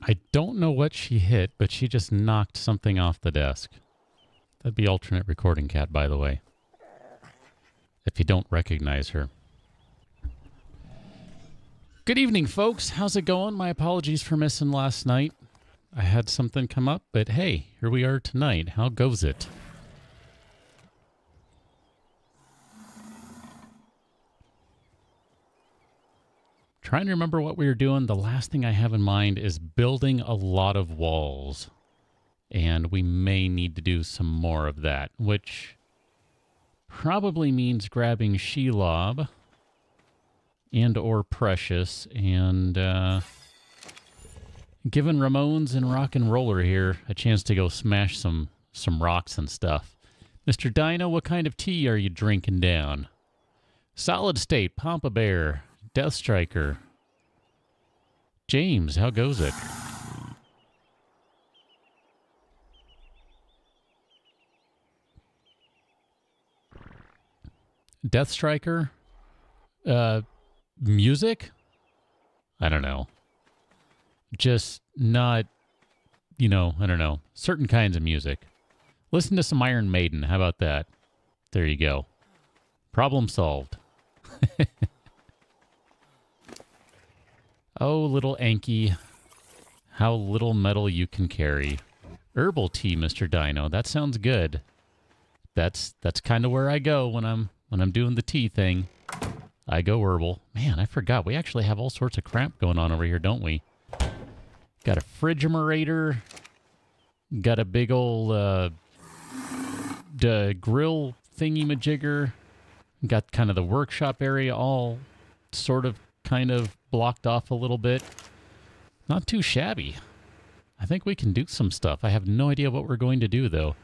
I don't know what she hit, but she just knocked something off the desk. That'd be alternate recording cat, by the way. If you don't recognize her. Good evening, folks. How's it going? My apologies for missing last night. I had something come up, but hey, here we are tonight. How goes it? Trying to remember what we were doing. The last thing I have in mind is building a lot of walls. And we may need to do some more of that, which probably means grabbing Shelob and or Precious and giving Ramones and Rock and Roller here a chance to go smash some rocks and stuff. Mr. Dino, what kind of tea are you drinking down? Solid State, Pampa Bear, Death Striker. James, how goes it? Death Striker? Music? I don't know. Just not, you know, I don't know. Certain kinds of music. Listen to some Iron Maiden. How about that? There you go. Problem solved. Oh, little Anki. How little metal you can carry. Herbal tea, Mr. Dino. That sounds good. That's kind of where I go when I'm doing the tea thing. I go herbal. Man, I forgot. We actually have all sorts of crap going on over here, don't we? Got a Frigimerator. Got a big old grill thingy-majigger. Got kind of the workshop area all sort of kind of blocked off a little bit. Not too shabby. I think we can do some stuff. I have no idea what we're going to do, though.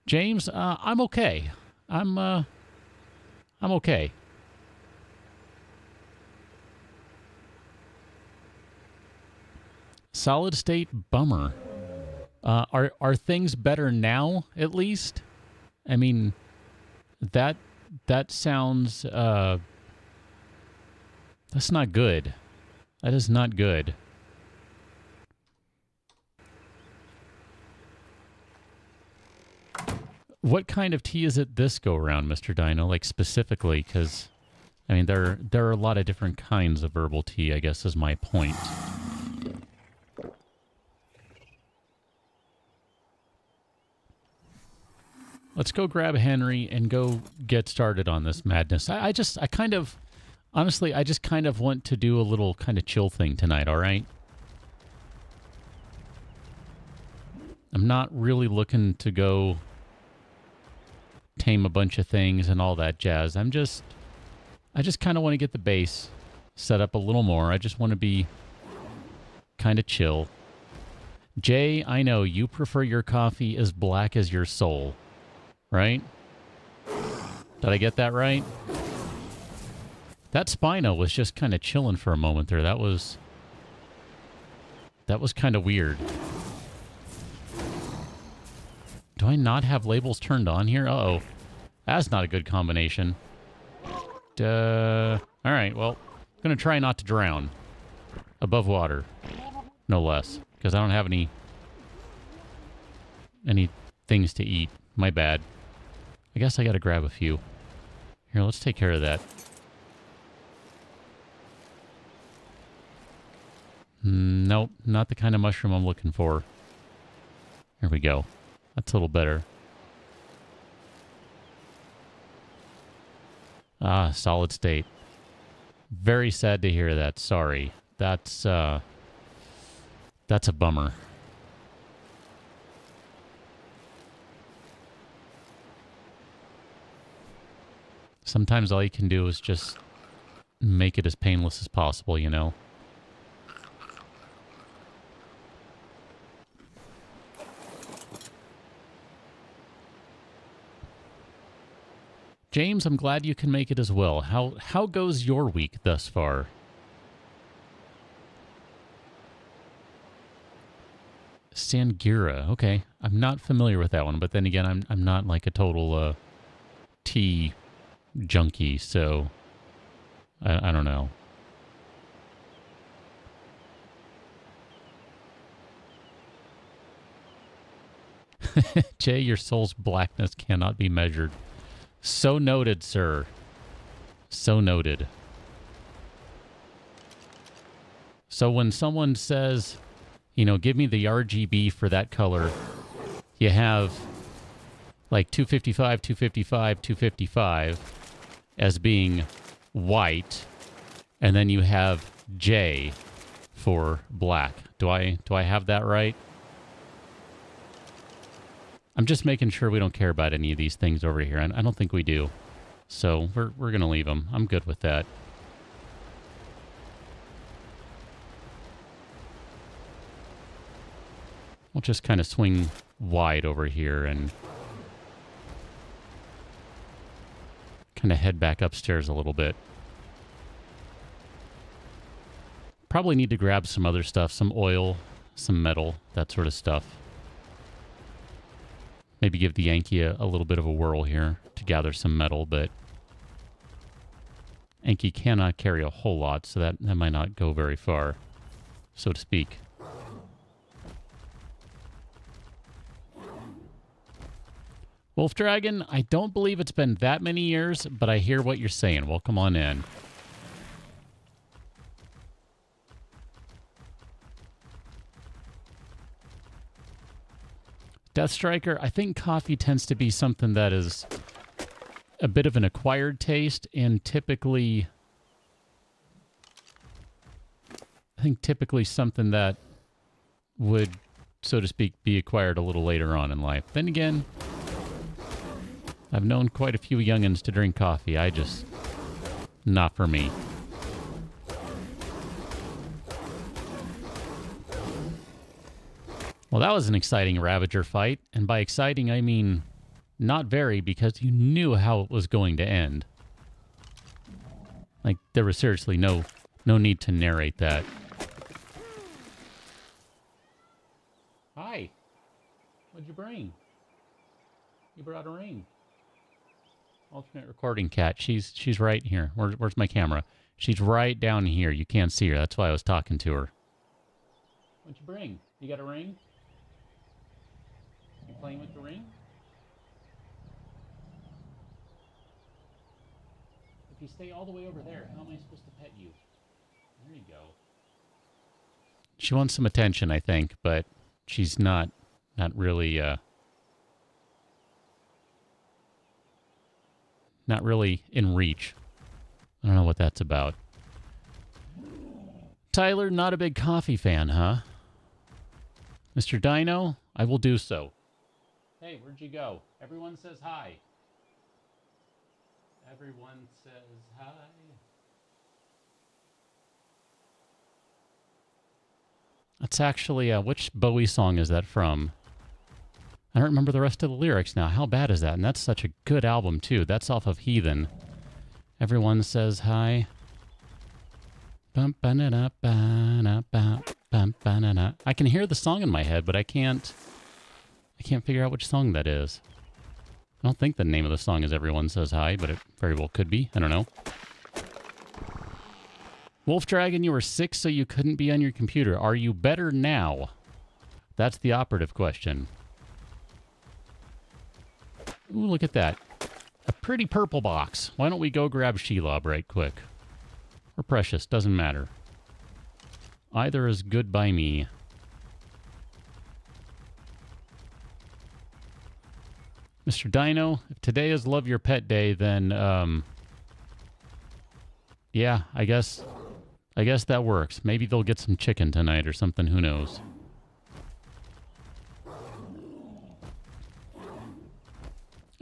James, I'm okay. I'm okay. Solid State, bummer. Are things better now, at least? I mean, that sounds, that's not good. That is not good. What kind of tea is it this go around, Mr. Dino? Like specifically, because I mean there are a lot of different kinds of herbal tea, I guess is my point. Let's go grab Henry and go get started on this madness. I kind of, honestly, I just kind of want to do a little kind of chill thing tonight, all right? I'm not really looking to go tame a bunch of things and all that jazz. I just kind of want to get the base set up a little more. I just want to be kind of chill. Jay, I know you prefer your coffee as black as your soul. Right? Did I get that right? That Spino was just kind of chilling for a moment there. That was kind of weird. Do I not have labels turned on here? Uh-oh. That's not a good combination. All right, well, I'm going to try not to drown. Above water. No less. Because I don't have any things to eat. My bad. I guess I got to grab a few. Here, let's take care of that. Nope, not the kind of mushroom I'm looking for. Here we go. That's a little better. Ah, solid state. Very sad to hear that. Sorry. That's a bummer. Sometimes all you can do is just make it as painless as possible, you know? James, I'm glad you can make it as well. How goes your week thus far? Sangira. Okay. I'm not familiar with that one, but then again, I'm not like a total tea junkie, so I don't know. Jay, your soul's blackness cannot be measured. So noted, sir. So noted. So when someone says, you know, give me the RGB for that color, you have like 255, 255, 255 as being white, and then you have J for black. Do I have that right? I'm just making sure we don't care about any of these things over here, and I don't think we do. So we're going to leave them. I'm good with that. We'll just kind of swing wide over here and kind of head back upstairs a little bit. Probably need to grab some other stuff, some oil, some metal, that sort of stuff. Maybe give the Yankee a little bit of a whirl here to gather some metal, but Yankee cannot carry a whole lot, so that might not go very far, so to speak. Wolf Dragon, I don't believe it's been that many years, but I hear what you're saying. Welcome on in. Death Striker, I think coffee tends to be something that is a bit of an acquired taste, and typically, I think typically something that would, so to speak, be acquired a little later on in life. Then again, I've known quite a few youngins to drink coffee. Not for me. Well, that was an exciting Ravager fight, and by exciting, I mean not very, because you knew how it was going to end. Like, there was seriously no need to narrate that. Hi. What'd you bring? You brought a ring. Alternate recording cat. She's right here. Where's my camera? She's right down here. You can't see her. That's why I was talking to her. What'd you bring? You got a ring? You playing with the ring? If you stay all the way over there, how am I supposed to pet you? There you go. She wants some attention, I think, but she's not really not really in reach. I don't know what that's about. Tyler, not a big coffee fan, huh? Mr. Dino, I will do so. Hey, where'd you go? Everyone says hi. Everyone says hi. That's actually, which Bowie song is that from? I don't remember the rest of the lyrics now. How bad is that? And that's such a good album, too. That's off of Heathen. Everyone says hi. I can hear the song in my head, but I can't figure out which song that is. I don't think the name of the song is Everyone Says Hi, but it very well could be. I don't know. Wolf Dragon, you were sick, so you couldn't be on your computer. Are you better now? That's the operative question. Ooh, look at that. A pretty purple box. Why don't we go grab Shelob right quick? Or Precious, doesn't matter. Either is good by me. Mr. Dino, if today is Love Your Pet Day, then, yeah, I guess that works. Maybe they'll get some chicken tonight or something, who knows.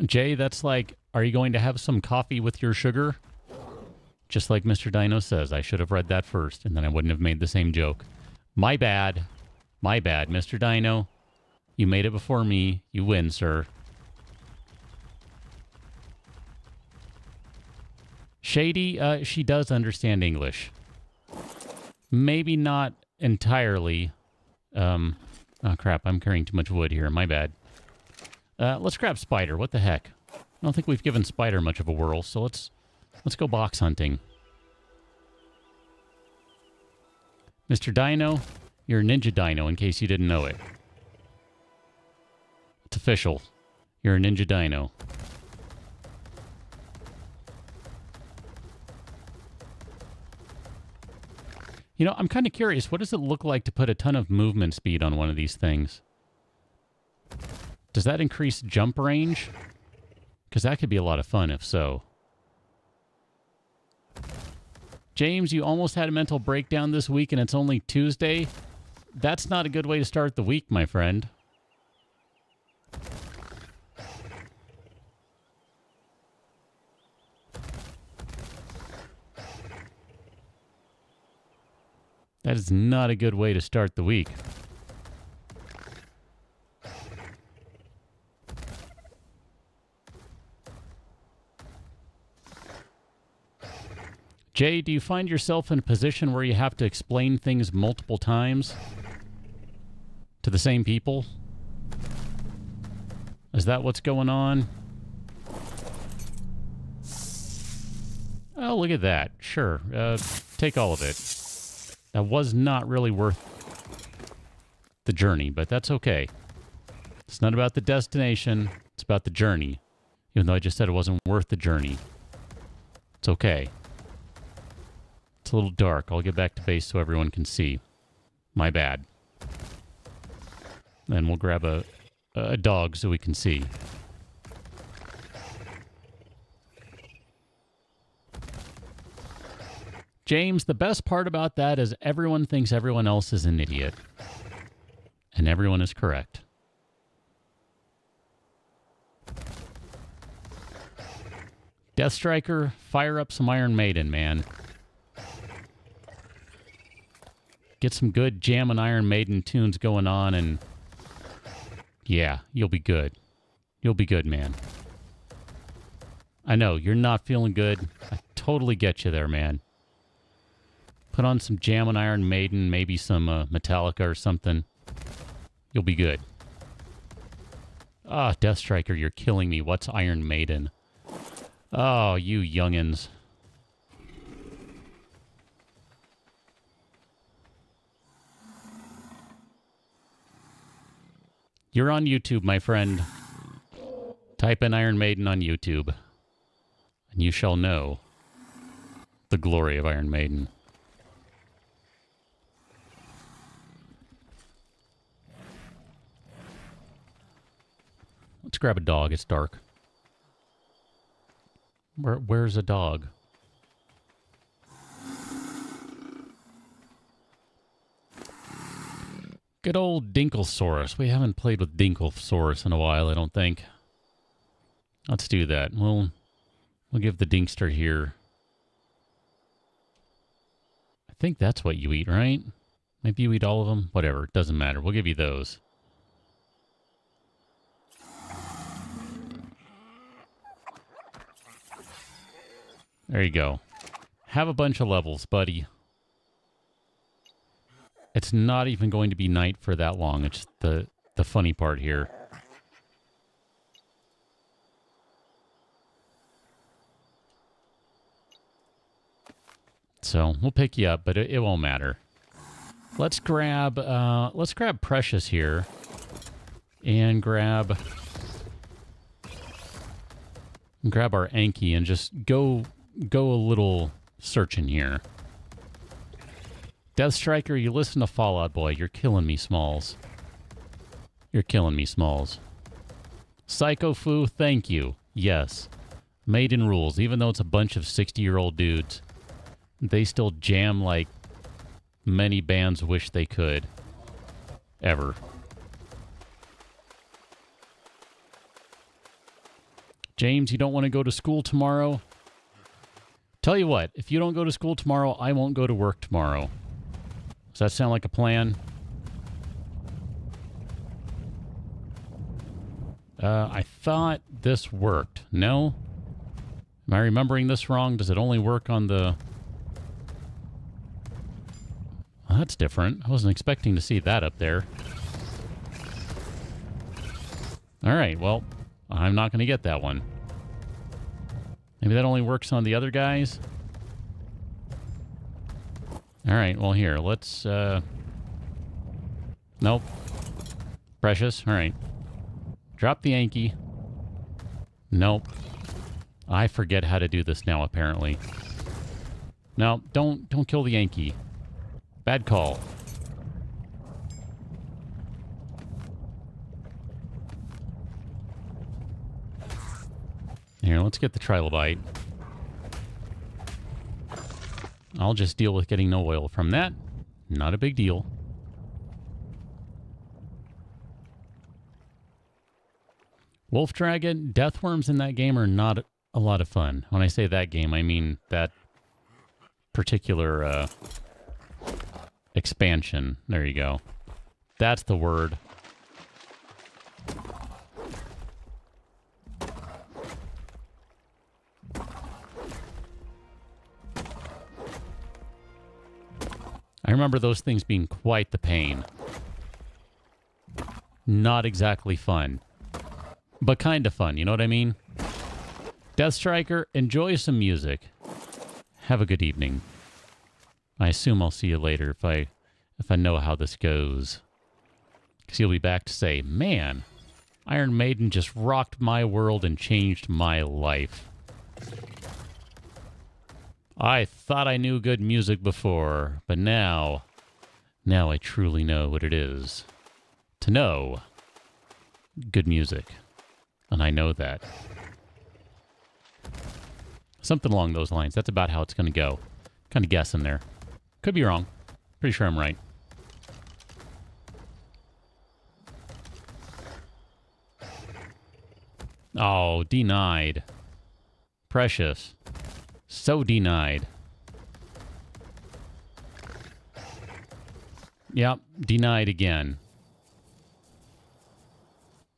Jay, that's like, are you going to have some coffee with your sugar? Just like Mr. Dino says, I should have read that first, and then I wouldn't have made the same joke. My bad. My bad, Mr. Dino. You made it before me. You win, sir. Shady, she does understand English. Maybe not entirely. Oh, crap, I'm carrying too much wood here. My bad. Let's grab Spider. What the heck? I don't think we've given Spider much of a whirl, so let's go box hunting. Mr. Dino, you're a Ninja Dino, in case you didn't know it. To official. You're a ninja dino. You know, I'm kind of curious. What does it look like to put a ton of movement speed on one of these things? Does that increase jump range? Because that could be a lot of fun if so. James, you almost had a mental breakdown this week and it's only Tuesday. That's not a good way to start the week, my friend. That is not a good way to start the week. Jay, do you find yourself in a position where you have to explain things multiple times to the same people? Is that what's going on? Oh, look at that. Sure. Take all of it. That was not really worth the journey, but that's okay. It's not about the destination. It's about the journey. Even though I just said it wasn't worth the journey. It's okay. It's a little dark. I'll get back to base so everyone can see. My bad. Then we'll grab a dog so we can see. James, the best part about that is everyone thinks everyone else is an idiot. And everyone is correct. Death Striker, fire up some Iron Maiden, man. Get some good Jammin' Iron Maiden tunes going on and... yeah, you'll be good. You'll be good, man. I know, you're not feeling good. I totally get you there, man. Put on some Jammin' Iron Maiden, maybe some Metallica or something. You'll be good. Ah, Death Striker, you're killing me. What's Iron Maiden? Oh, you youngins. You're on YouTube, my friend. Type in Iron Maiden on YouTube, and you shall know the glory of Iron Maiden. Let's grab a dog. It's dark. Where's a dog? Good old Dinkelsaurus. We haven't played with Dinkelsaurus in a while, I don't think. Let's do that. We'll give the Dinkster here. I think that's what you eat, right? Maybe you eat all of them? Whatever. It doesn't matter. We'll give you those. There you go. Have a bunch of levels, buddy. It's not even going to be night for that long. It's the funny part here. So we'll pick you up, but it won't matter. Let's grab Precious here, and grab our Anki and just go a little searching here. Death Striker, you listen to Fallout Boy. You're killing me, Smalls. You're killing me, Smalls. Psycho Foo, thank you. Yes. Maiden rules. Even though it's a bunch of 60-year-old dudes, they still jam like many bands wish they could. Ever. James, you don't want to go to school tomorrow? Tell you what, if you don't go to school tomorrow, I won't go to work tomorrow. Does that sound like a plan? I thought this worked. No? Am I remembering this wrong? Does it only work on the... Well, that's different. I wasn't expecting to see that up there. Alright, well, I'm not going to get that one. Maybe that only works on the other guys? Alright, well here, let's, Nope. Precious? Alright. Drop the Yankee. Nope. I forget how to do this now, apparently. No, don't kill the Yankee. Bad call. Here, let's get the trilobite. I'll just deal with getting no oil from that. Not a big deal. Wolf Dragon, deathworms in that game are not a lot of fun. When I say that game, I mean that particular expansion. There you go. That's the word. I remember those things being quite the pain. Not exactly fun. But kind of fun, you know what I mean? Death Striker, enjoy some music. Have a good evening. I assume I'll see you later if I know how this goes. Because you'll be back to say, man, Iron Maiden just rocked my world and changed my life. I thought I knew good music before, but now I truly know what it is to know good music. And I know that. Something along those lines. That's about how it's going to go. Kind of guessing there. Could be wrong. Pretty sure I'm right. Oh, denied. Precious. So denied. Yep, denied again.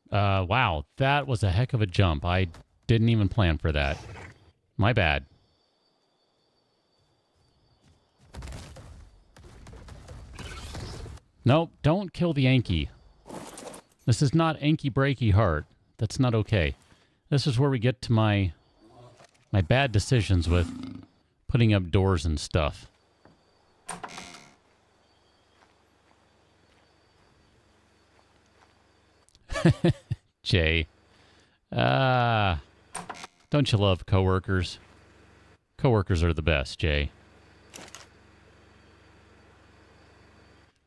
Wow, that was a heck of a jump. I didn't even plan for that. My bad. Nope, don't kill the Yankee. This is not Anky Breaky Heart. That's not okay. This is where we get to my bad decisions with putting up doors and stuff. Jay. Don't you love coworkers? Coworkers are the best, Jay.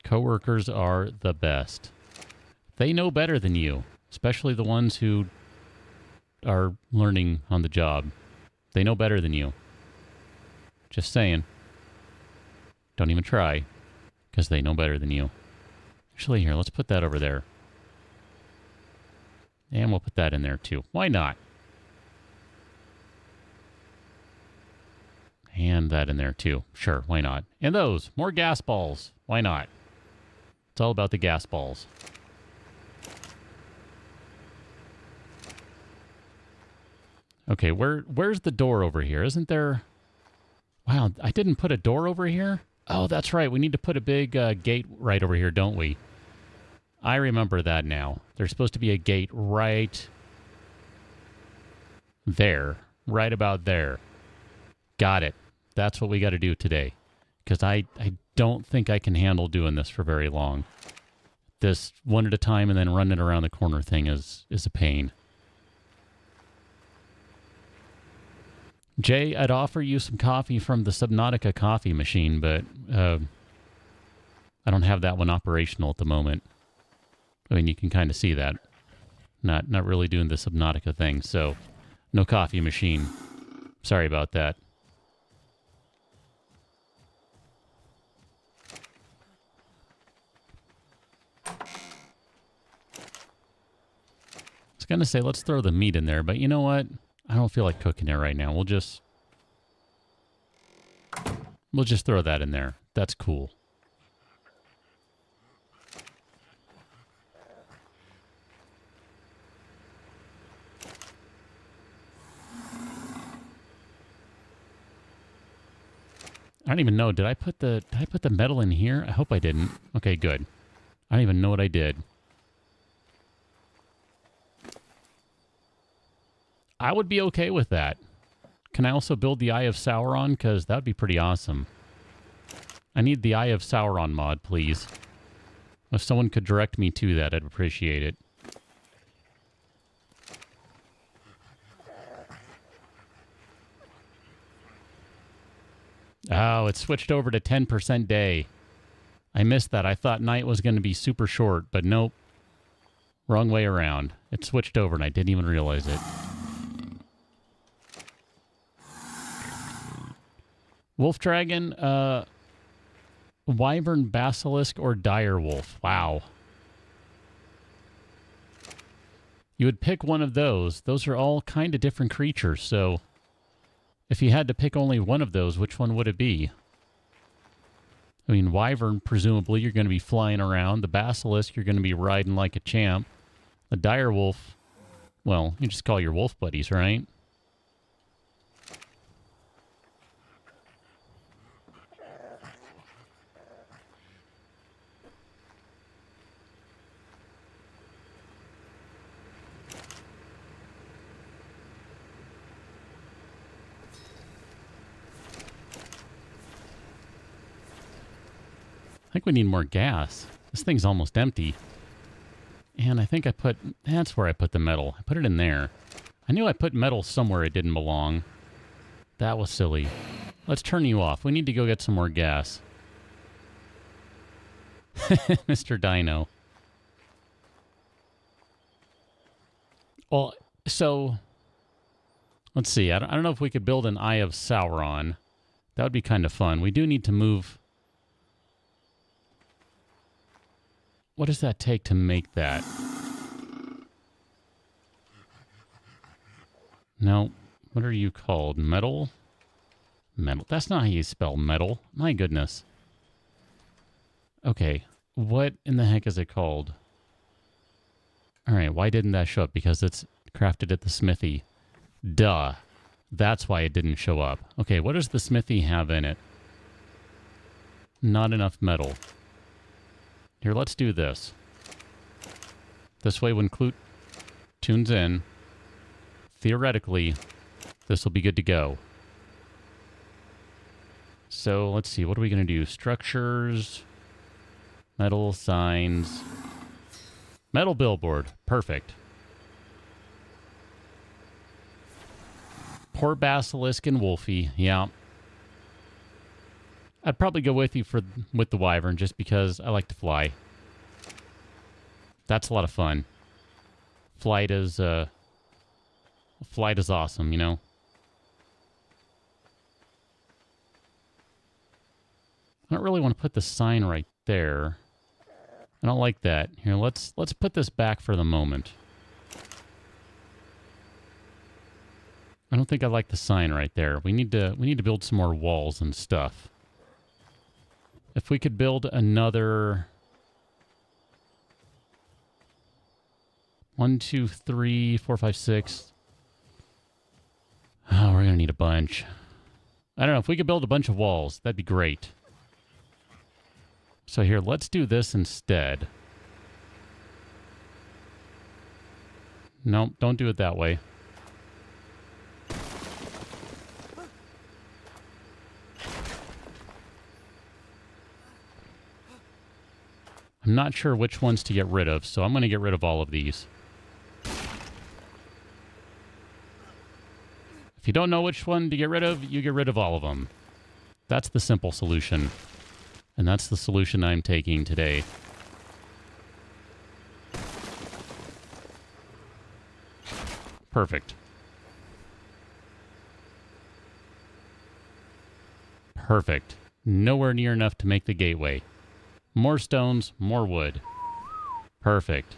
Coworkers are the best. They know better than you, especially the ones who are learning on the job. They know better than you. Just saying. Don't even try, because they know better than you. Actually, here, let's put that over there. And we'll put that in there, too. Why not? And that in there, too. Sure, why not? And those, more gas balls. Why not? It's all about the gas balls. Okay, where's the door over here? Isn't there... Wow, I didn't put a door over here? Oh, that's right. We need to put a big gate right over here, don't we? I remember that now. There's supposed to be a gate right there. Right about there. Got it. That's what we got to do today. Because I don't think I can handle doing this for very long. This one at a time and then running around the corner thing is a pain. Jay, I'd offer you some coffee from the Subnautica coffee machine, but I don't have that one operational at the moment. I mean, you can kind of see that. Not really doing the Subnautica thing, so no coffee machine. Sorry about that. I was going to say, let's throw the meat in there, but you know what? I don't feel like cooking it right now. We'll just throw that in there. That's cool. I don't even know. Did I put the metal in here? I hope I didn't. Okay, good. I don't even know what I did. I would be okay with that. Can I also build the Eye of Sauron? Because that would be pretty awesome. I need the Eye of Sauron mod, please. If someone could direct me to that, I'd appreciate it. Oh, it switched over to 10% day. I missed that. I thought night was going to be super short, but nope. Wrong way around. It switched over and I didn't even realize it. Wolf dragon, wyvern, basilisk, or dire wolf. Wow. You would pick one of those. Those are all kind of different creatures, so if you had to pick only one of those, which one would it be? I mean, wyvern, presumably, you're going to be flying around. The basilisk, you're going to be riding like a champ. The dire wolf, well, you just call your wolf buddies, right? I think we need more gas. This thing's almost empty. And I think I put... That's where I put the metal. I put it in there. I knew I put metal somewhere it didn't belong. That was silly. Let's turn you off. We need to go get some more gas. Mr. Dino. Well, so... Let's see. I don't know if we could build an Eye of Sauron. That would be kind of fun. We do need to move... What does that take to make that? No. What are you called? Metal? Metal. That's not how you spell metal. My goodness. Okay. What in the heck is it called? Alright, why didn't that show up? Because it's crafted at the smithy. Duh. That's why it didn't show up. Okay, what does the smithy have in it? Not enough metal. Here, let's do this. This way, when Clute tunes in, theoretically, this will be good to go. So, let's see. What are we going to do? Structures, metal signs, metal billboard. Perfect. Poor Basilisk and Wolfie. Yeah. I'd probably go with you with the wyvern just because I like to fly. That's a lot of fun. Flight is awesome, you know. I don't really want to put the sign right there. I don't like that. Here, let's put this back for the moment. I don't think I like the sign right there. We need to build some more walls and stuff. If we could build another 1, 2, 3, 4, 5, 6. Oh, we're gonna need a bunch. I don't know, if we could build a bunch of walls, that'd be great. So here, let's do this instead. Nope, don't do it that way. I'm not sure which ones to get rid of, so I'm going to get rid of all of these. If you don't know which one to get rid of, you get rid of all of them. That's the simple solution. And that's the solution I'm taking today. Perfect. Perfect. Nowhere near enough to make the gateway. More stones, more wood. Perfect.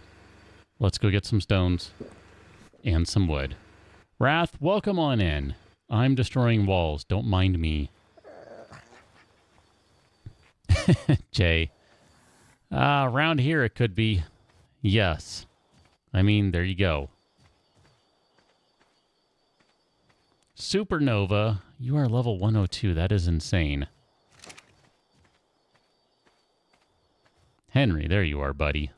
Let's go get some stones and some wood. Wrath, welcome on in. I'm destroying walls. Don't mind me. Jay. Around here it could be. Yes. I mean, there you go. Supernova. You are level 102. That is insane. Henry, there you are, buddy.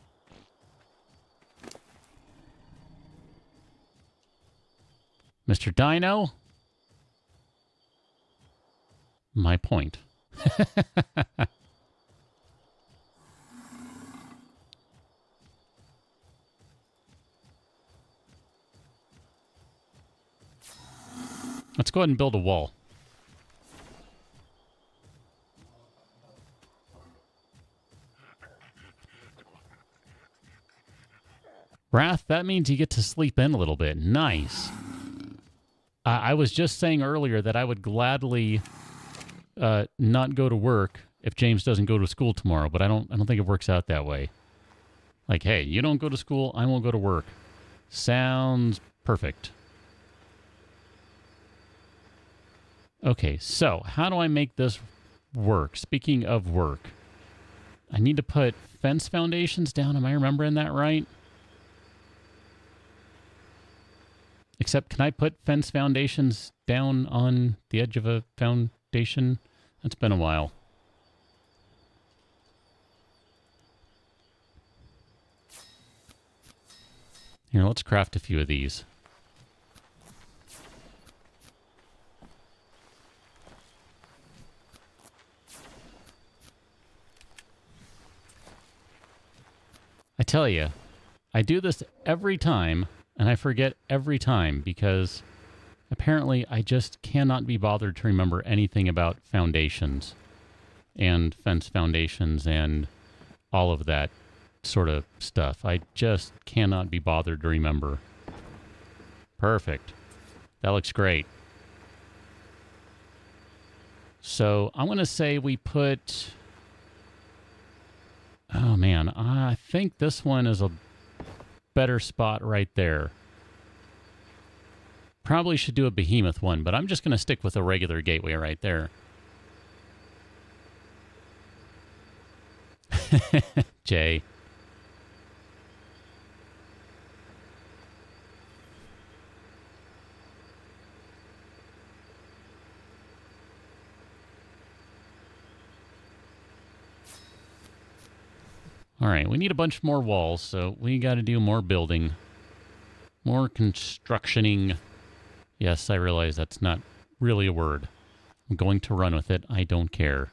Mr. Dino? My point. Let's go ahead and build a wall. Wrath, that means you get to sleep in a little bit. Nice. I was just saying earlier that I would gladly not go to work if James doesn't go to school tomorrow, but I don't think it works out that way. Like, hey, you don't go to school, I won't go to work. Sounds perfect. Okay, so how do I make this work? Speaking of work, I need to put fence foundations down. Am I remembering that right? Except, can I put fence foundations down on the edge of a foundation? It's been a while. Here, let's craft a few of these. I tell you, I do this every time, and I forget every time because apparently I just cannot be bothered to remember anything about foundations and fence foundations and all of that sort of stuff. I just cannot be bothered to remember. Perfect. That looks great. So I'm going to say we put... Oh, man. I think this one is a better spot right there. Probably should do a behemoth one, but I'm just going to stick with a regular gateway right there. Jay. All right, we need a bunch more walls, so we got to do more building. More constructioning. Yes, I realize that's not really a word. I'm going to run with it. I don't care.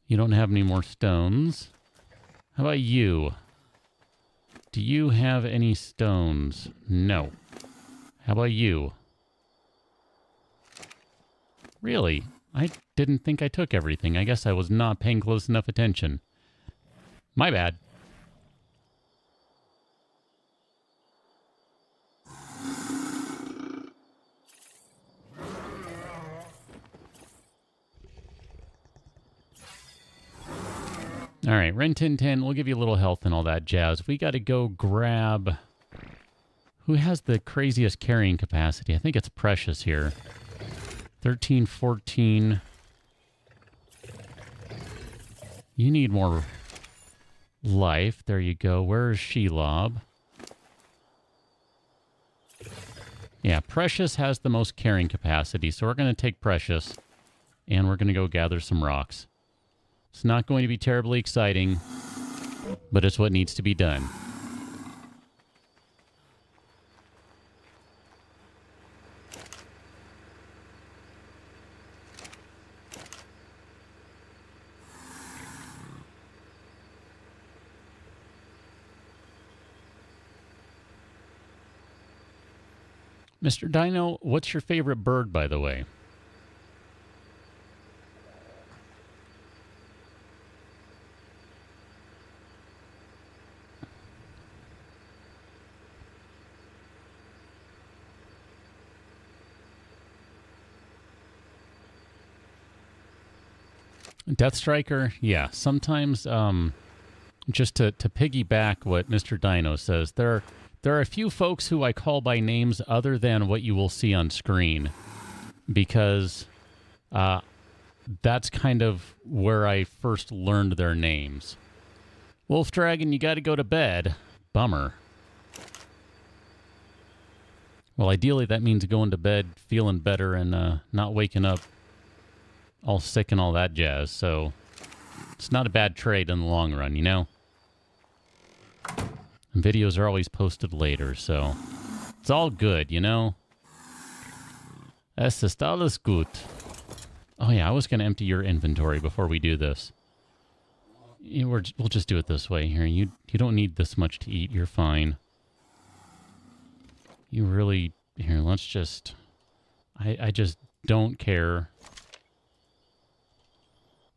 You don't have any more stones. How about you? Do you have any stones? No. How about you? Really? I didn't think I took everything. I guess I was not paying close enough attention. My bad. All right, Ren 1010, we'll give you a little health and all that jazz. We got to go grab... Who has the craziest carrying capacity? I think it's Precious here. 13, 14. You need more life. There you go. Where is Shelob? Yeah, Precious has the most carrying capacity, so we're going to take Precious, and we're going to go gather some rocks. It's not going to be terribly exciting, but it's what needs to be done. Mr. Dino, what's your favorite bird, by the way? Death Striker? Yeah, sometimes, just to piggyback what Mr. Dino says, there are a few folks who I call by names other than what you will see on screen, because that's kind of where I first learned their names. Wolf Dragon, you got to go to bed. Bummer. Well, ideally that means going to bed feeling better and not waking up all sick and all that jazz, so it's not a bad trade in the long run, you know? And videos are always posted later, so it's all good, you know? Es ist alles gut. Oh yeah, I was going to empty your inventory before we do this. We'll just do it this way here. You don't need this much to eat. You're fine. You really... Here, let's just... I just don't care.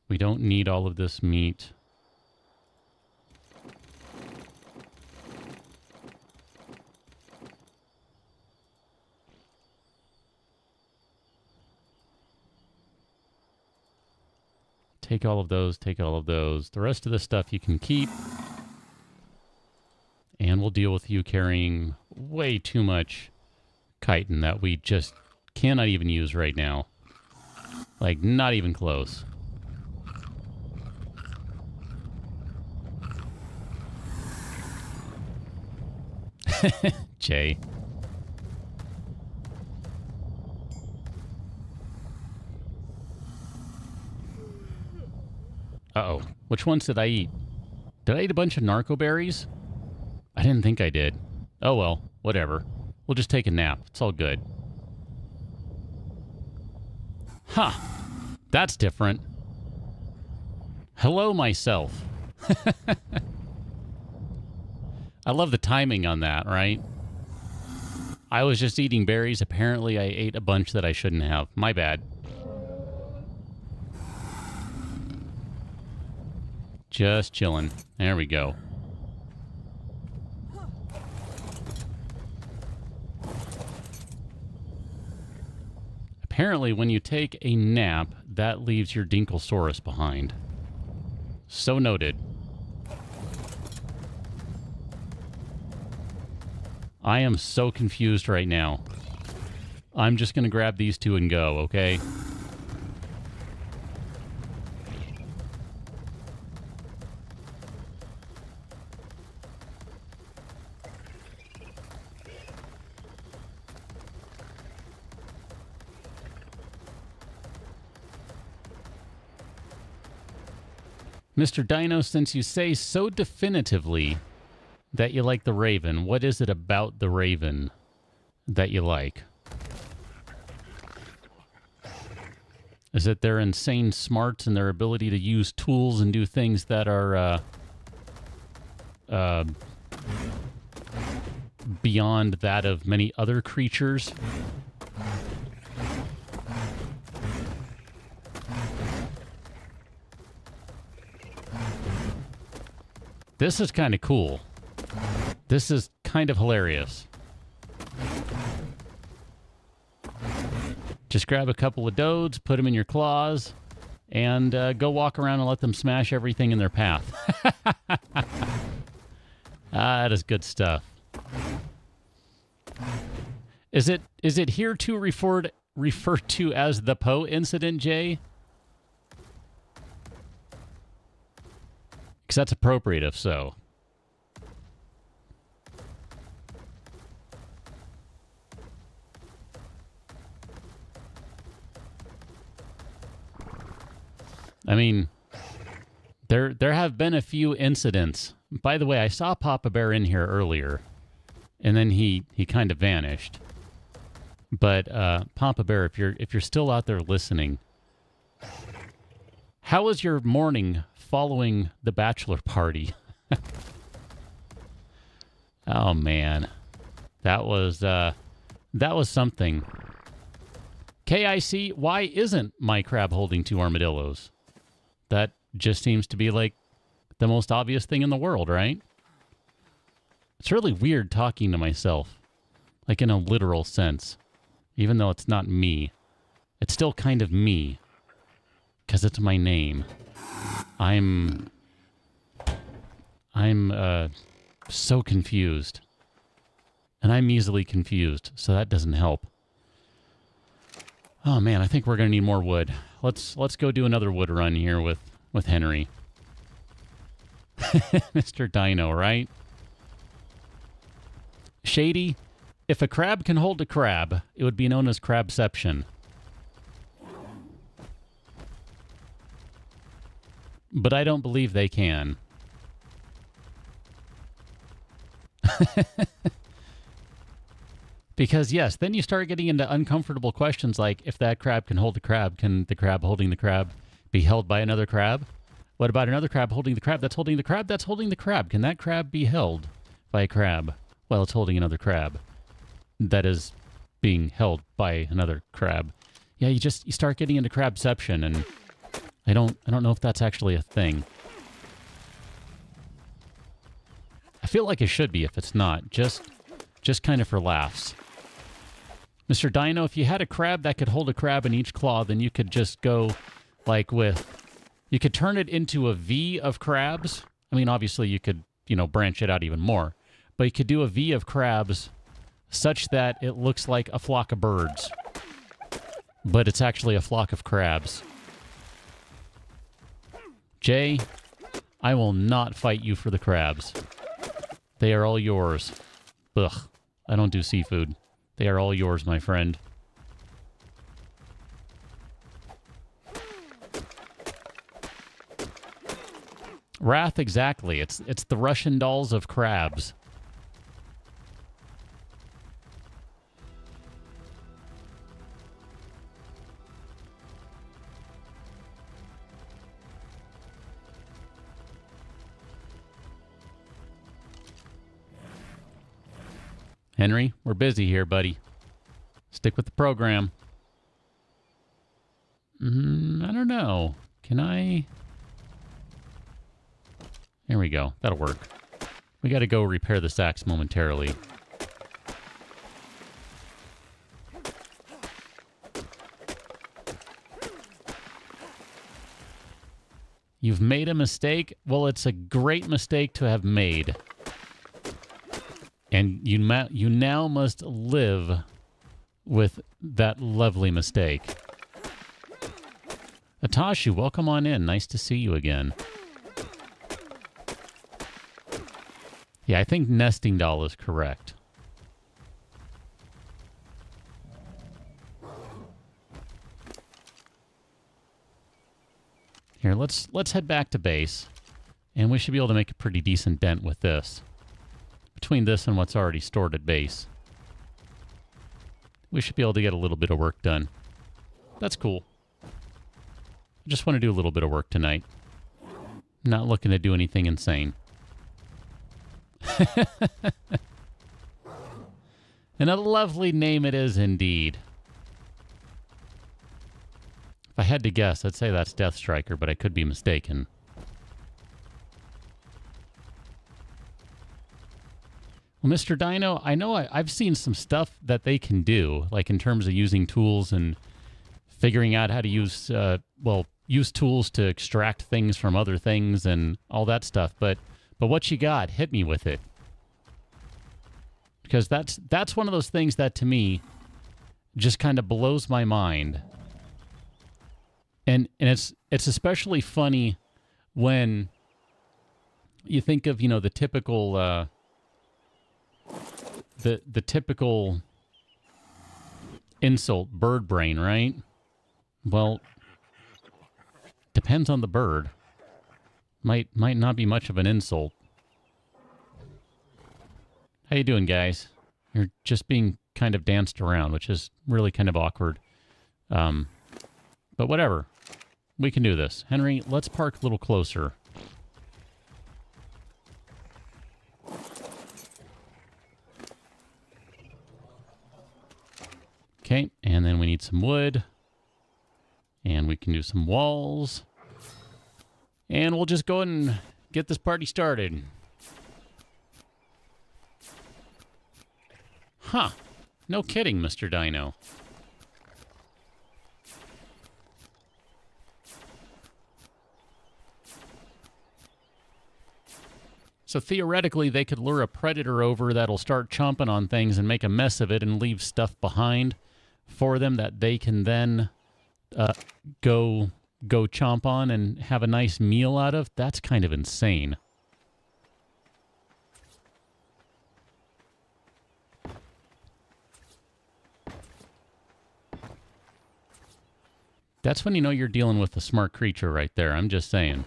We don't need all of this meat. Take all of those, take all of those. The rest of the stuff you can keep. And we'll deal with you carrying way too much chitin that we just cannot even use right now. Like, not even close. Jay. Uh-oh. Which ones did I eat? Did I eat a bunch of narco berries? I didn't think I did. Oh well, whatever. We'll just take a nap. It's all good. Huh. That's different. Hello, myself. I love the timing on that, right? I was just eating berries. Apparently, I ate a bunch that I shouldn't have. My bad. Just chilling. There we go. Apparently, when you take a nap, that leaves your Dinkelsaurus behind. So noted. I am so confused right now. I'm just going to grab these two and go, okay? Mr. Dino, since you say so definitively that you like the Raven, what is it about the Raven that you like? Is it their insane smarts and their ability to use tools and do things that are beyond that of many other creatures? This is kind of cool. This is kind of hilarious. Just grab a couple of dodes, put them in your claws, and go walk around and let them smash everything in their path. That is good stuff. Is it here to referred to as the Poe incident, Jay? Because that's appropriate if so. I mean, there have been a few incidents. By the way, I saw Papa Bear in here earlier, and then he kind of vanished. But Papa Bear, if you're still out there listening, how was your morning following the bachelor party? Oh man, that was something. KIC, why isn't my crab holding two armadillos? That just seems to be like the most obvious thing in the world, right? It's really weird talking to myself, like in a literal sense, even though it's not me. It's still kind of me, because it's my name. I'm so confused. And I'm easily confused, so that doesn't help. Oh man, I think we're gonna need more wood. Let's go do another wood run here with Henry. Mr. Dino, right? Shady, if a crab can hold a crab, it would be known as crabception. But I don't believe they can. Because, yes, then you start getting into uncomfortable questions like, if that crab can hold a crab, can the crab holding the crab be held by another crab? What about another crab holding the crab that's holding the crab that's holding the crab? Can that crab be held by a crab while it's holding another crab that is being held by another crab? Yeah, you start getting into crabception, and I don't know if that's actually a thing. I feel like it should be if it's not, just kind of for laughs. Mr. Dino, if you had a crab that could hold a crab in each claw, then you could just go like with You could turn it into a V of crabs. I mean, obviously you could, branch it out even more. But you could do a V of crabs such that it looks like a flock of birds. But it's actually a flock of crabs. Jay, I will not fight you for the crabs. They are all yours. Ugh, I don't do seafood. They are all yours, my friend. Wrath, exactly. It's the Russian dolls of crabs. Henry, we're busy here, buddy. Stick with the program. I don't know. Can I... There we go. That'll work. We got to go repair this axe momentarily. You've made a mistake? Well, it's a great mistake to have made. And you now must live with that lovely mistake. Atashu, welcome on in. Nice to see you again. Yeah, I think nesting doll is correct. Here, let's head back to base. And we should be able to make a pretty decent dent with this. Between this and what's already stored at base. We should be able to get a little bit of work done. That's cool. I just want to do a little bit of work tonight. Not looking to do anything insane. And a lovely name it is indeed. If I had to guess, I'd say that's Death Striker, but I could be mistaken. Well, Mr. Dino, I know I've seen some stuff that they can do, like in terms of using tools and figuring out how to use, use tools to extract things from other things and all that stuff. But what you got, hit me with it. Because that's one of those things that, to me, just kind of blows my mind. And it's especially funny when you think of, the typical... The typical insult, bird brain, right? Well, depends on the bird. Might not be much of an insult. How you doing, guys? You're just being kind of danced around, which is really kind of awkward. But whatever. We can do this. Henry, let's park a little closer. Okay, and then we need some wood. And we can do some walls. And we'll just go ahead and get this party started. Huh. No kidding, Mr. Dino. So theoretically, they could lure a predator over that'll start chomping on things and make a mess of it and leave stuff behind for them that they can then go chomp on and have a nice meal out of. That's kind of insane. That's when you know you're dealing with a smart creature right there. I'm just saying.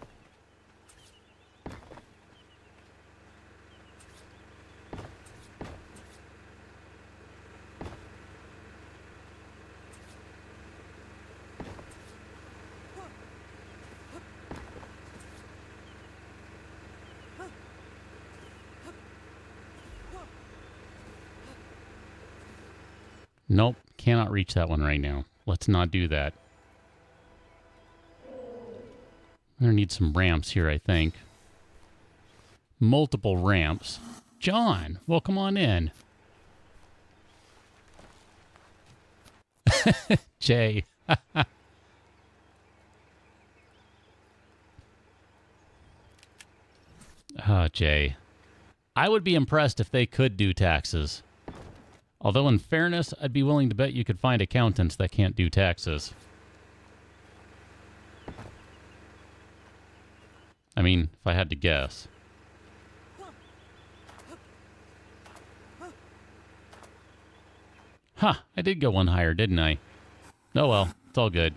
Nope, cannot reach that one right now. Let's not do that. We're going to need some ramps here, I think. Multiple ramps. John, welcome on in. Jay. Oh, Jay. I would be impressed if they could do taxes. Although, in fairness, I'd be willing to bet you could find accountants that can't do taxes. I mean, if I had to guess. Huh, I did go one higher, didn't I? Oh well, it's all good.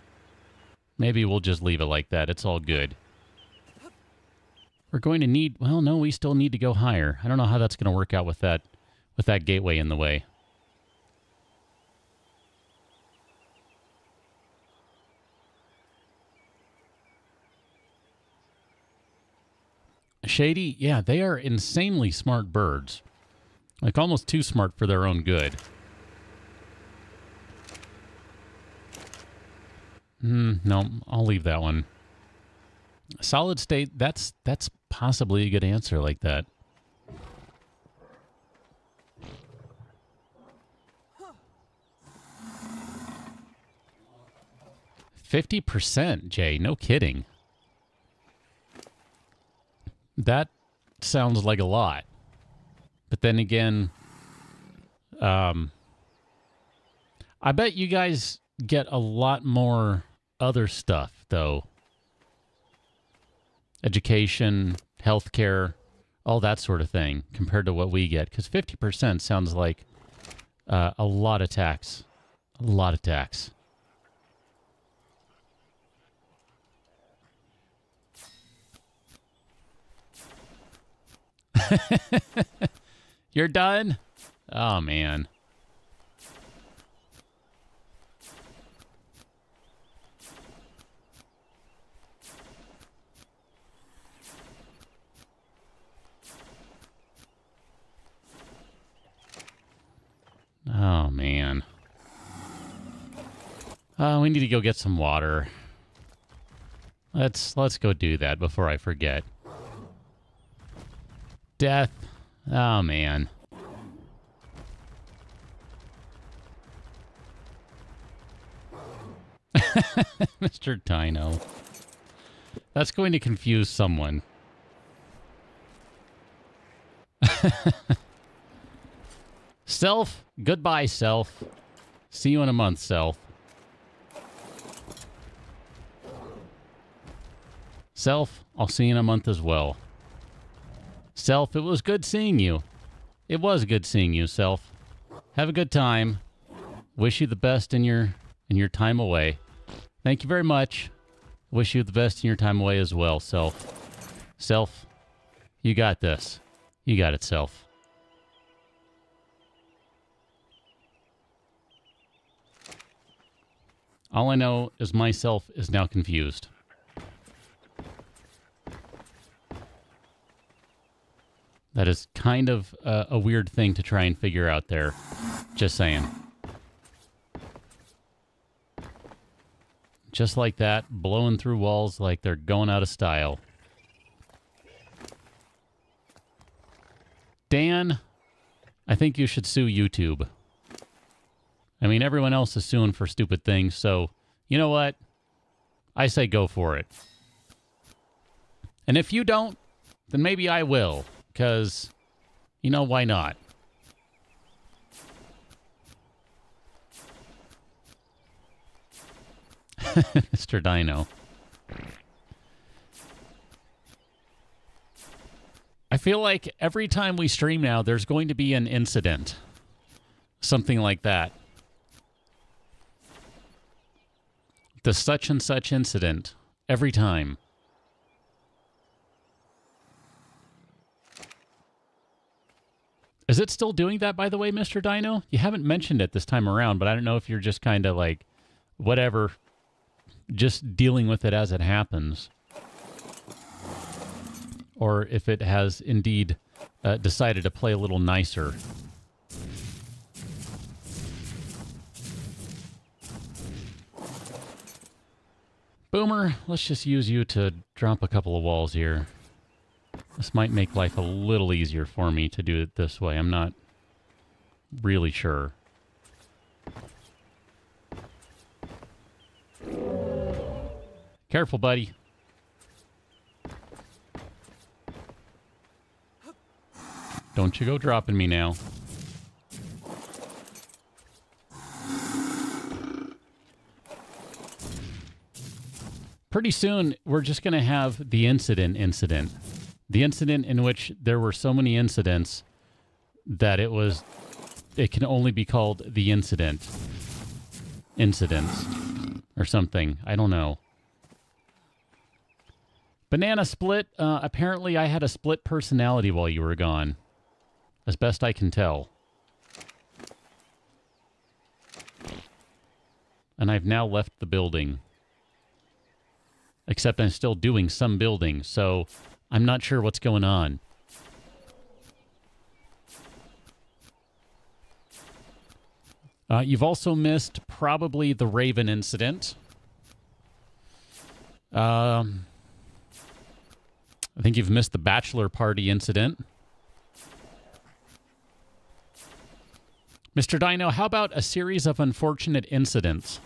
Maybe we'll just leave it like that. It's all good. We're going to need... Well, no, we still need to go higher. I don't know how that's going to work out with that gateway in the way. Shady, yeah, they are insanely smart birds. Like, almost too smart for their own good. No, I'll leave that one. Solid state, that's possibly a good answer like that. %, Jay, no kidding. That sounds like a lot. But then again, I bet you guys get a lot more other stuff, though. Education, healthcare, all that sort of thing, compared to what we get. Because 50% sounds like a lot of tax. A lot of tax. You're done? Oh, man. Oh, man. We need to go get some water. Let's go do that before I forget. Death. Oh, man. Mr. Dino. That's going to confuse someone. Self, goodbye, Self. See you in a month, Self. Self, I'll see you in a month as well. Self, it was good seeing you. It was good seeing you, Self. Have a good time. Wish you the best in your time away. Thank you very much. Wish you the best in your time away as well, Self. Self, you got this. You got it, Self. All I know is myself is now confused. That is kind of a weird thing to try and figure out there. Just saying. Just like that, blowing through walls like they're going out of style. Dan, I think you should sue YouTube. I mean, everyone else is suing for stupid things, so you know what? I say go for it. And if you don't, then maybe I will, because, you know, why not? Mr. Dino. I feel like every time we stream now, there's going to be an incident. Something like that. The such and such incident. Every time. Is it still doing that, by the way, Mr. Dino? You haven't mentioned it this time around, but I don't know if you're just kind of like, whatever, just dealing with it as it happens. Or if it has indeed decided to play a little nicer. Boomer, let's just use you to drop a couple of walls here. This might make life a little easier for me to do it this way. I'm not really sure. Careful, buddy. Don't you go dropping me now. Pretty soon, we're just going to have the incident. The incident in which there were so many incidents that it can only be called the incidents or something. I don't know. Banana split. Apparently, I had a split personality while you were gone. As best I can tell. And I've now left the building. Except I'm still doing some building, so I'm not sure what's going on. You've also missed probably the Raven incident. I think you've missed the bachelor party incident. Mr. Dino, how about a series of unfortunate incidents?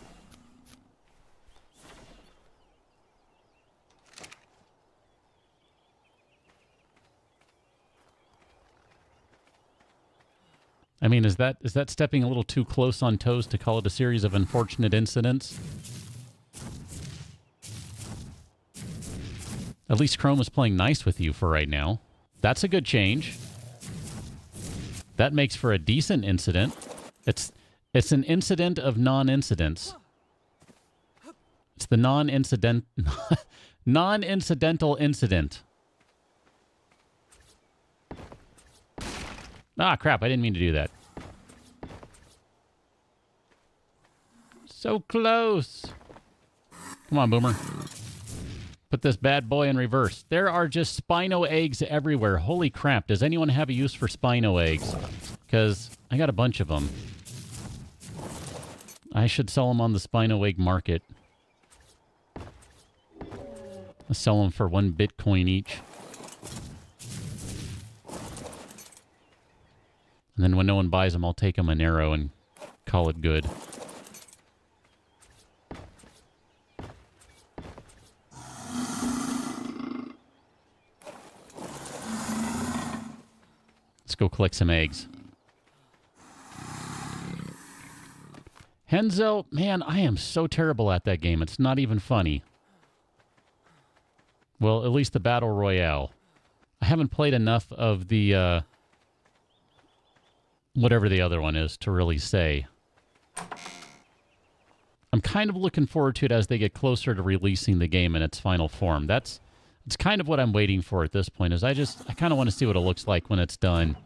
I mean, is that stepping a little too close on toes to call it a series of unfortunate incidents? At least Chrome is playing nice with you for right now. That's a good change. That makes for a decent incident. It's an incident of non-incidents. It's the non-incidental incident. Ah, crap, I didn't mean to do that. So close. Come on, Boomer. Put this bad boy in reverse. There are just Spino eggs everywhere. Holy crap, does anyone have a use for Spino eggs? Because I got a bunch of them. I should sell them on the Spino egg market. I'll sell them for 1 Bitcoin each. And then when no one buys them, I'll take them an arrow and call it good. Let's go collect some eggs. Henzo, man, I am so terrible at that game. It's not even funny. Well, at least the Battle Royale. I haven't played enough of the... whatever the other one is to really say. I'm kind of looking forward to it as they get closer to releasing the game in its final form. It's kind of what I'm waiting for at this point, is I kind of want to see what it looks like when it's done.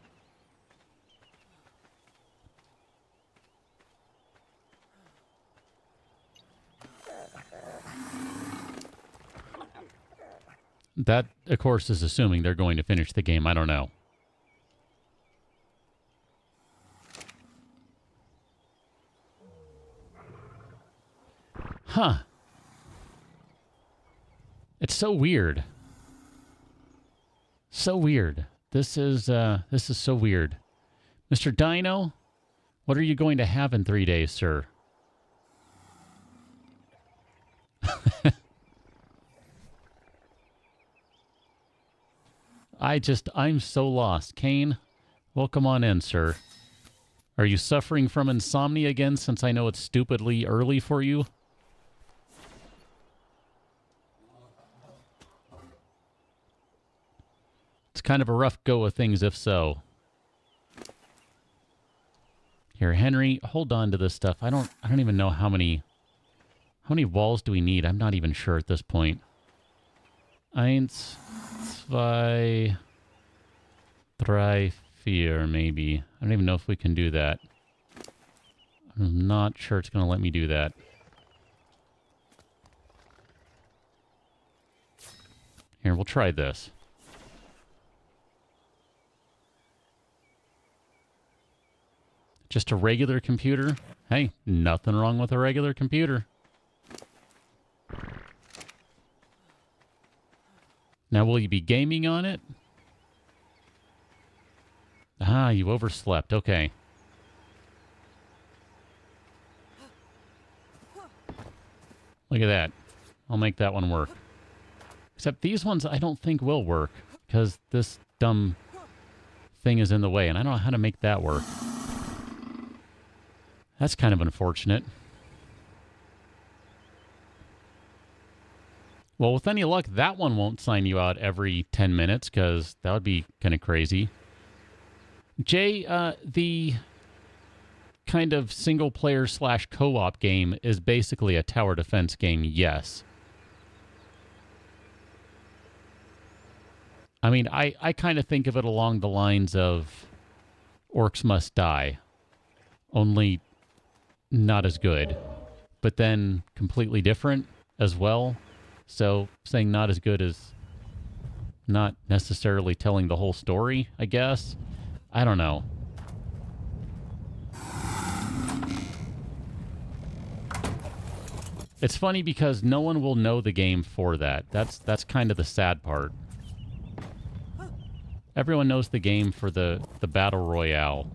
That, of course, is assuming they're going to finish the game. I don't know. Huh. It's so weird. So weird. This is so weird. Mr. Dino, what are you going to have in 3 days, sir? I'm so lost. Kane, welcome on in, sir. Are you suffering from insomnia again, since I know it's stupidly early for you? It's kind of a rough go of things, if so. Here, Henry, hold on to this stuff. I don't even know how many walls do we need? I'm not even sure at this point. 1, 2, 3, 4, maybe. I don't even know if we can do that. I'm not sure it's going to let me do that. Here, we'll try this. Just a regular computer? Hey, nothing wrong with a regular computer. Now, will you be gaming on it? Ah, you overslept. Okay. Look at that. I'll make that one work. Except these ones I don't think will work, because this dumb thing is in the way, and I don't know how to make that work. That's kind of unfortunate. Well, with any luck, that one won't sign you out every 10 minutes, because that would be kind of crazy. Jay, the kind of single-player / co-op game is basically a tower defense game, yes. I mean, I kind of think of it along the lines of Orcs Must Die, only not as good, but then completely different as well. So saying not as good is not necessarily telling the whole story, I guess. I don't know. It's funny because no one will know the game for that. That's kind of the sad part. Everyone knows the game for the Battle Royale.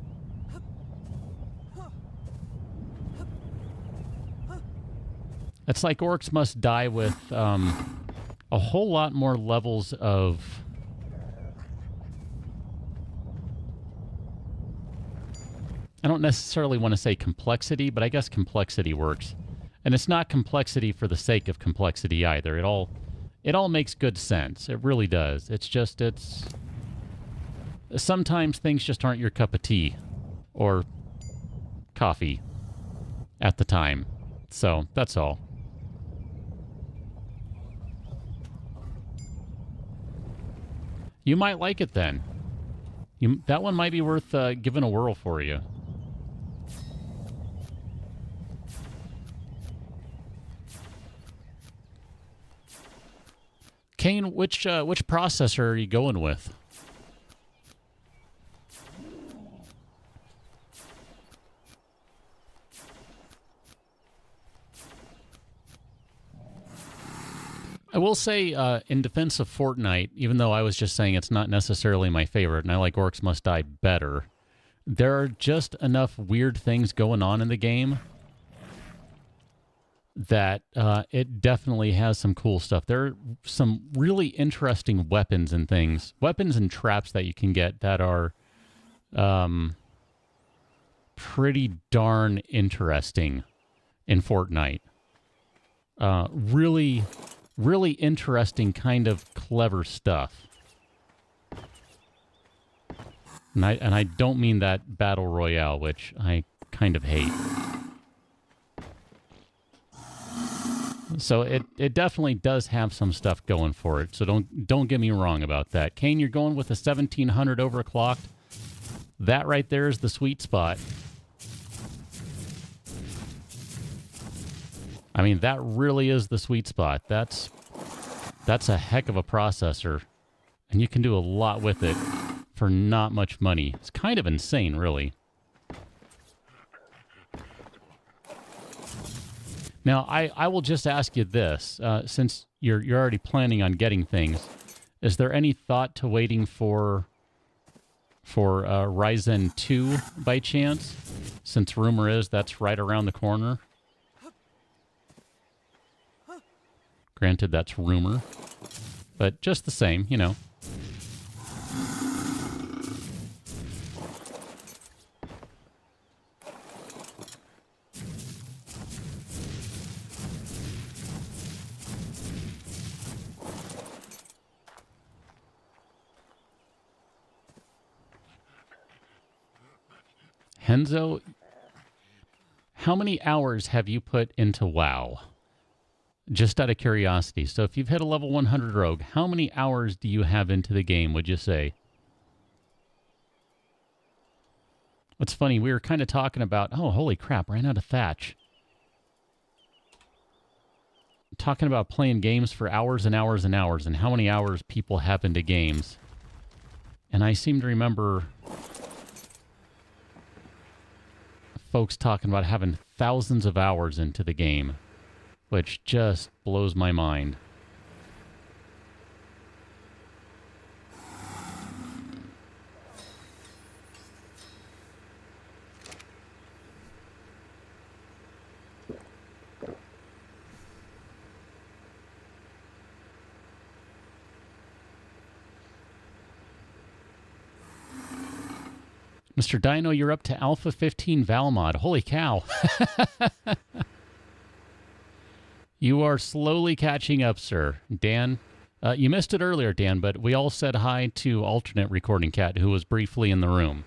It's like Orcs Must Die with a whole lot more levels of... I don't necessarily want to say complexity, but I guess complexity works. And it's not complexity for the sake of complexity either. It all makes good sense. It really does. It's just, sometimes things just aren't your cup of tea or coffee at the time. So, that's all. You might like it then. That one might be worth giving a whirl for you. Kane, which processor are you going with? I will say, in defense of Fortnite, even though I was just saying it's not necessarily my favorite, and I like Orcs Must Die better, there are just enough weird things going on in the game that it definitely has some cool stuff. There are some really interesting weapons and things, weapons and traps that you can get that are pretty darn interesting in Fortnite. Really interesting kind of clever stuff. And I don't mean that Battle Royale, which I kind of hate. So it definitely does have some stuff going for it. So don't get me wrong about that. Kane, you're going with a 1700 overclocked. That right there is the sweet spot. I mean, that really is the sweet spot. That's a heck of a processor. And you can do a lot with it for not much money. It's kind of insane, really. Now, I will just ask you this. Since you're already planning on getting things, is there any thought to waiting for Ryzen 2 by chance? Since rumor is that's right around the corner. Granted, that's rumor. But just the same, you know. Henzo, how many hours have you put into WoW? Just out of curiosity. So if you've hit a level 100 rogue, how many hours do you have into the game, would you say? What's funny, we were kind of talking about, oh, holy crap, ran out of thatch. Talking about playing games for hours and hours and hours and how many hours people have into games. And I seem to remember folks talking about having thousands of hours into the game, which just blows my mind. Mr. Dino, you're up to Alpha 15 Valmod. Holy cow. You are slowly catching up, sir. Dan, you missed it earlier, Dan, but we all said hi to alternate recording cat who was briefly in the room.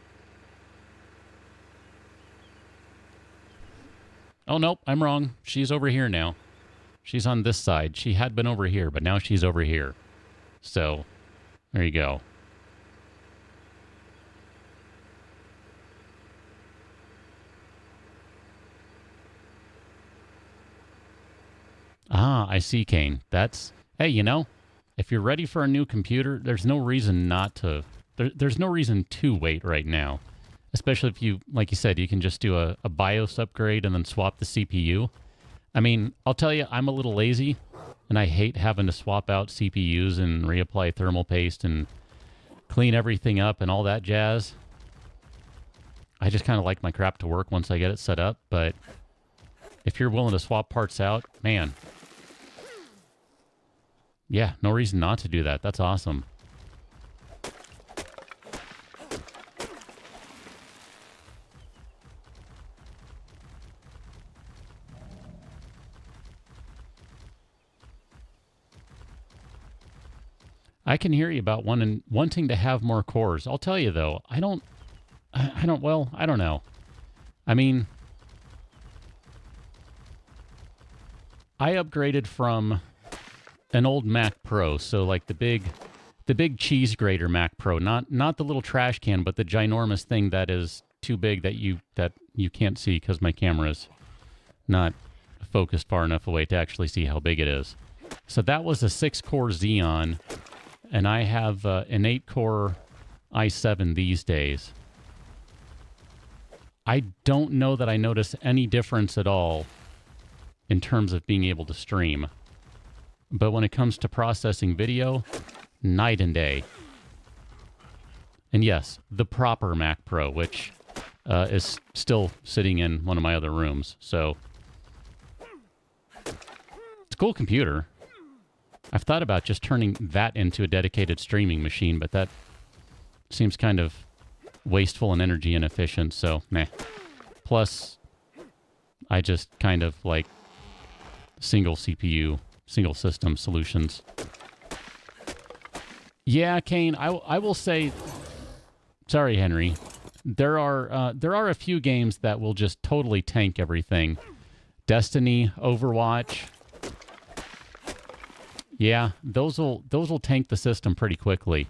Oh, nope, I'm wrong. She's over here now. She's on this side. She had been over here, but now she's over here. So, there you go. Ah, I see, Kane. That's... Hey, you know, if you're ready for a new computer, there's no reason not to... There's no reason to wait right now. Especially if you, like you said, you can just do a BIOS upgrade and then swap the CPU. I mean, I'll tell you, I'm a little lazy, and I hate having to swap out CPUs and reapply thermal paste and clean everything up and all that jazz. I just kind of like my crap to work once I get it set up, but if you're willing to swap parts out, man... Yeah, no reason not to do that. That's awesome. I can hear you about wanting to have more cores. I'll tell you though, I don't know. I mean, I upgraded from an old Mac Pro, so like the big cheese grater Mac Pro, not the little trash can, but the ginormous thing that is too big that you can't see because my camera's not focused far enough away to actually see how big it is. So that was a 6-core Xeon, and I have an 8-core i7 these days. I don't know that I notice any difference at all in terms of being able to stream. But when it comes to processing video, night and day. And yes, the proper Mac Pro, which is still sitting in one of my other rooms. So, it's a cool computer. I've thought about just turning that into a dedicated streaming machine, but that seems kind of wasteful and energy inefficient, so meh. Plus, I just kind of like single CPU, single system solutions. Yeah, Kane, I will say, sorry, Henry, there are a few games that will just totally tank everything. Destiny, Overwatch. Yeah, those will tank the system pretty quickly.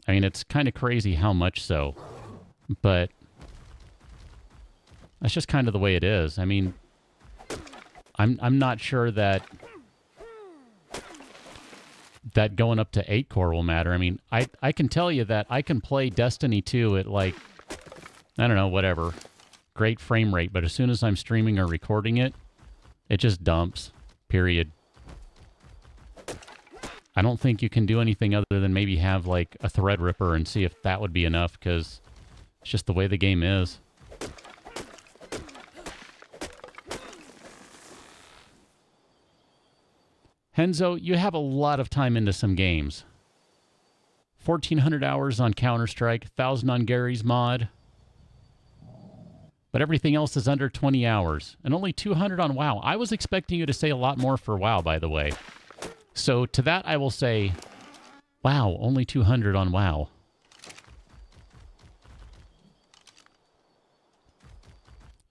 I mean, it's kind of crazy how much so, but that's just kind of the way it is. I mean, I'm not sure that going up to 8-core will matter. I mean, I can tell you that I can play Destiny 2 at like, I don't know, whatever, great frame rate, but as soon as I'm streaming or recording it, it just dumps, period. I don't think you can do anything other than maybe have like a Threadripper and see if that would be enough, because it's just the way the game is. Henzo, you have a lot of time into some games. 1,400 hours on Counter-Strike, 1,000 on Gary's mod. But everything else is under 20 hours. And only 200 on WoW. I was expecting you to say a lot more for WoW, by the way. So to that I will say, wow, only 200 on WoW.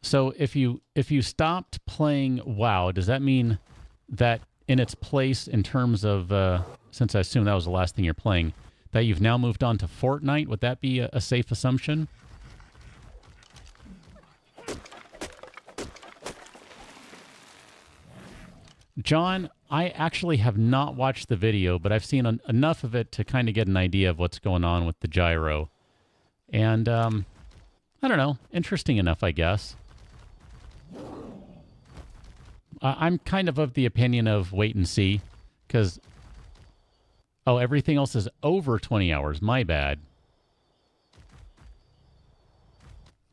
So if you stopped playing WoW, does that mean that in its place in terms of, since I assume that was the last thing you're playing, that you've now moved on to Fortnite? Would that be a safe assumption? John, I actually have not watched the video, but I've seen enough of it to kind of get an idea of what's going on with the gyro. And, I don't know, interesting enough, I guess. I'm kind of the opinion of wait and see, because... Oh, everything else is over 20 hours. My bad.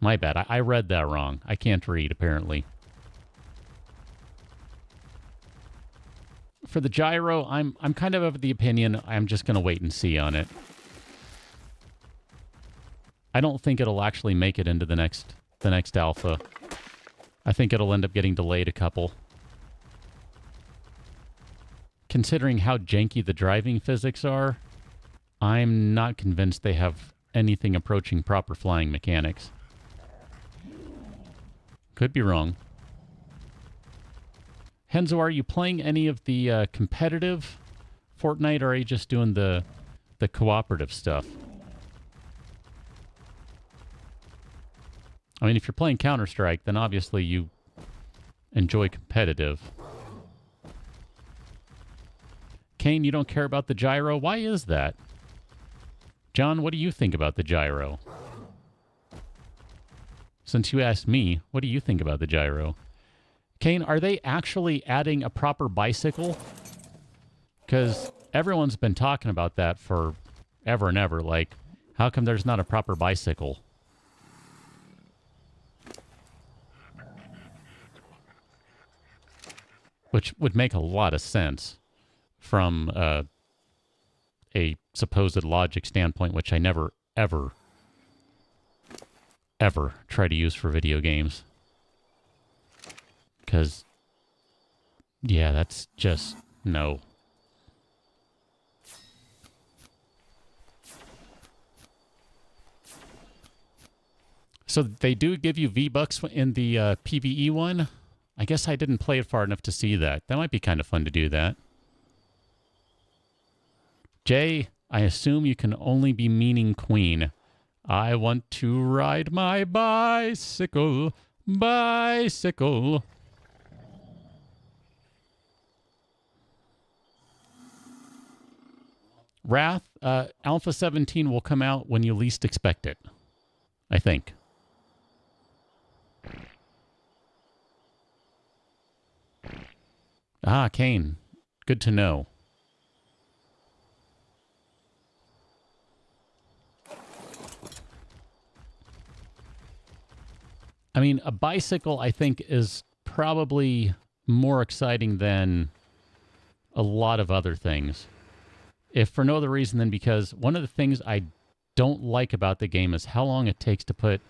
My bad. I read that wrong. I can't read, apparently. For the gyro, I'm kind of the opinion I'm just going to wait and see on it. I don't think it'll actually make it into the next alpha. I think it'll end up getting delayed a couple. Considering how janky the driving physics are, I'm not convinced they have anything approaching proper flying mechanics. Could be wrong. Henzo, are you playing any of the competitive Fortnite, or are you just doing the cooperative stuff? I mean, if you're playing Counter-Strike, then obviously you enjoy competitive. Kane, you don't care about the gyro? Why is that? John, what do you think about the gyro? Since you asked me, what do you think about the gyro? Kane, are they actually adding a proper bicycle? Because everyone's been talking about that for ever and ever. Like, how come there's not a proper bicycle? Which would make a lot of sense from a supposed logic standpoint, which I never, ever, ever try to use for video games. Because, yeah, that's just, no. So they do give you V-Bucks in the PvE one? I guess I didn't play it far enough to see that. That might be kind of fun to do that. Jay, I assume you can only be meaning Queen. I want to ride my bicycle, bicycle. Wrath, Alpha 17 will come out when you least expect it, I think. Ah, Kane. Good to know. I mean, a bicycle, I think, is probably more exciting than a lot of other things. If for no other reason than because one of the things I don't like about the game is how long it takes to put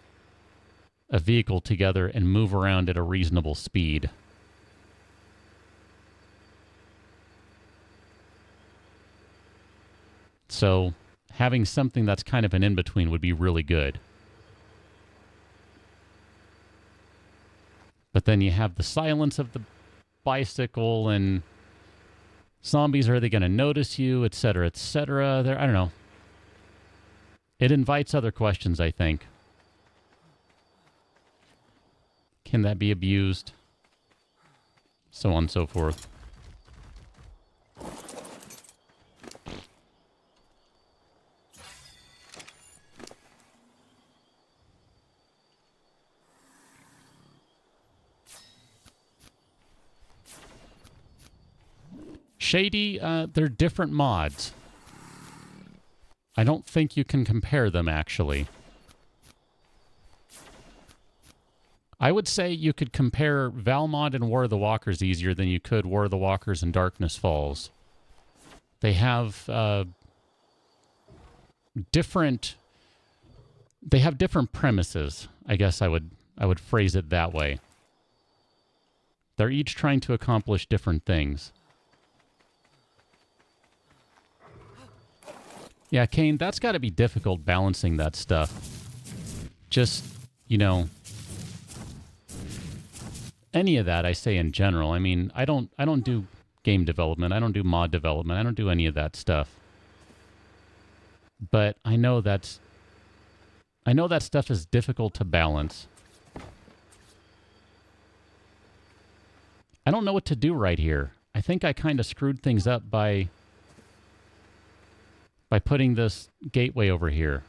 a vehicle together and move around at a reasonable speed. So having something that's kind of an in-between would be really good. But then you have the silence of the bicycle and zombies, are they going to notice you, etc., etc. I don't know. It invites other questions, I think. Can that be abused? So on and so forth. Shady, they're different mods. I don't think you can compare them, actually. I would say you could compare Valmod and War of the Walkers easier than you could War of the Walkers and Darkness Falls. They have different premises. I guess I would phrase it that way. They're each trying to accomplish different things. Yeah, Kane, that's got to be difficult balancing that stuff. Just, you know, any of that I say in general. I mean, I don't do game development. I don't do mod development. I don't do any of that stuff. But I know that stuff is difficult to balance. I don't know what to do right here. I think I kind of screwed things up by putting this gateway over here.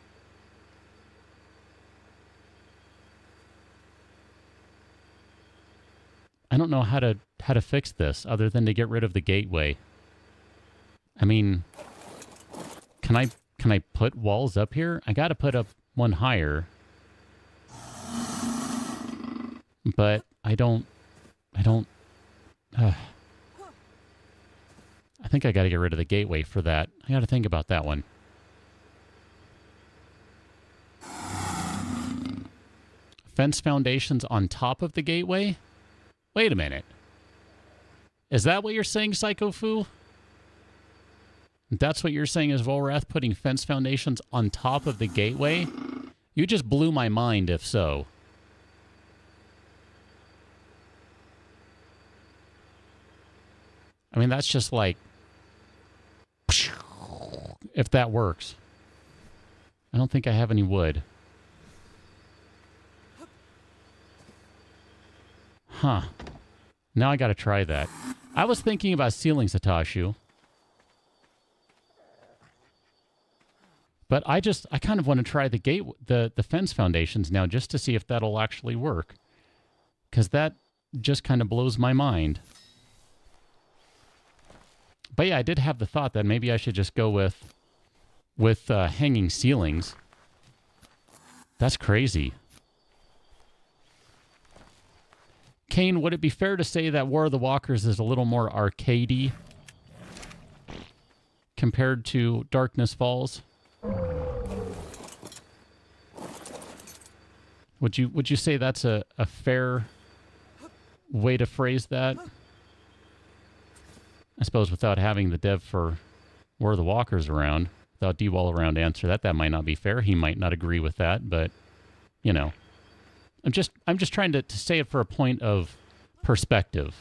I don't know how to fix this other than to get rid of the gateway. I mean, can I put walls up here? I got to put up one higher. But I think I got to get rid of the gateway for that. I got to think about that one. Fence foundations on top of the gateway? Wait a minute. Is that what you're saying, Psycho Fu? That's what you're saying is Volrath putting fence foundations on top of the gateway? You just blew my mind if so. I mean, that's just like... if that works. I don't think I have any wood. Huh. Now I gotta try that. I was thinking about sealing Satashu. But I kind of want to try the fence foundations now just to see if that'll actually work. Because that just kind of blows my mind. But yeah, I did have the thought that maybe I should just go with hanging ceilings. That's crazy. Kane, would it be fair to say that War of the Walkers is a little more arcadey compared to Darkness Falls? Would you say that's a fair way to phrase that? I suppose without having the dev for War of the Walkers around, without D-Wall around to answer that might not be fair. He might not agree with that, but you know. I'm just trying to say it for a point of perspective.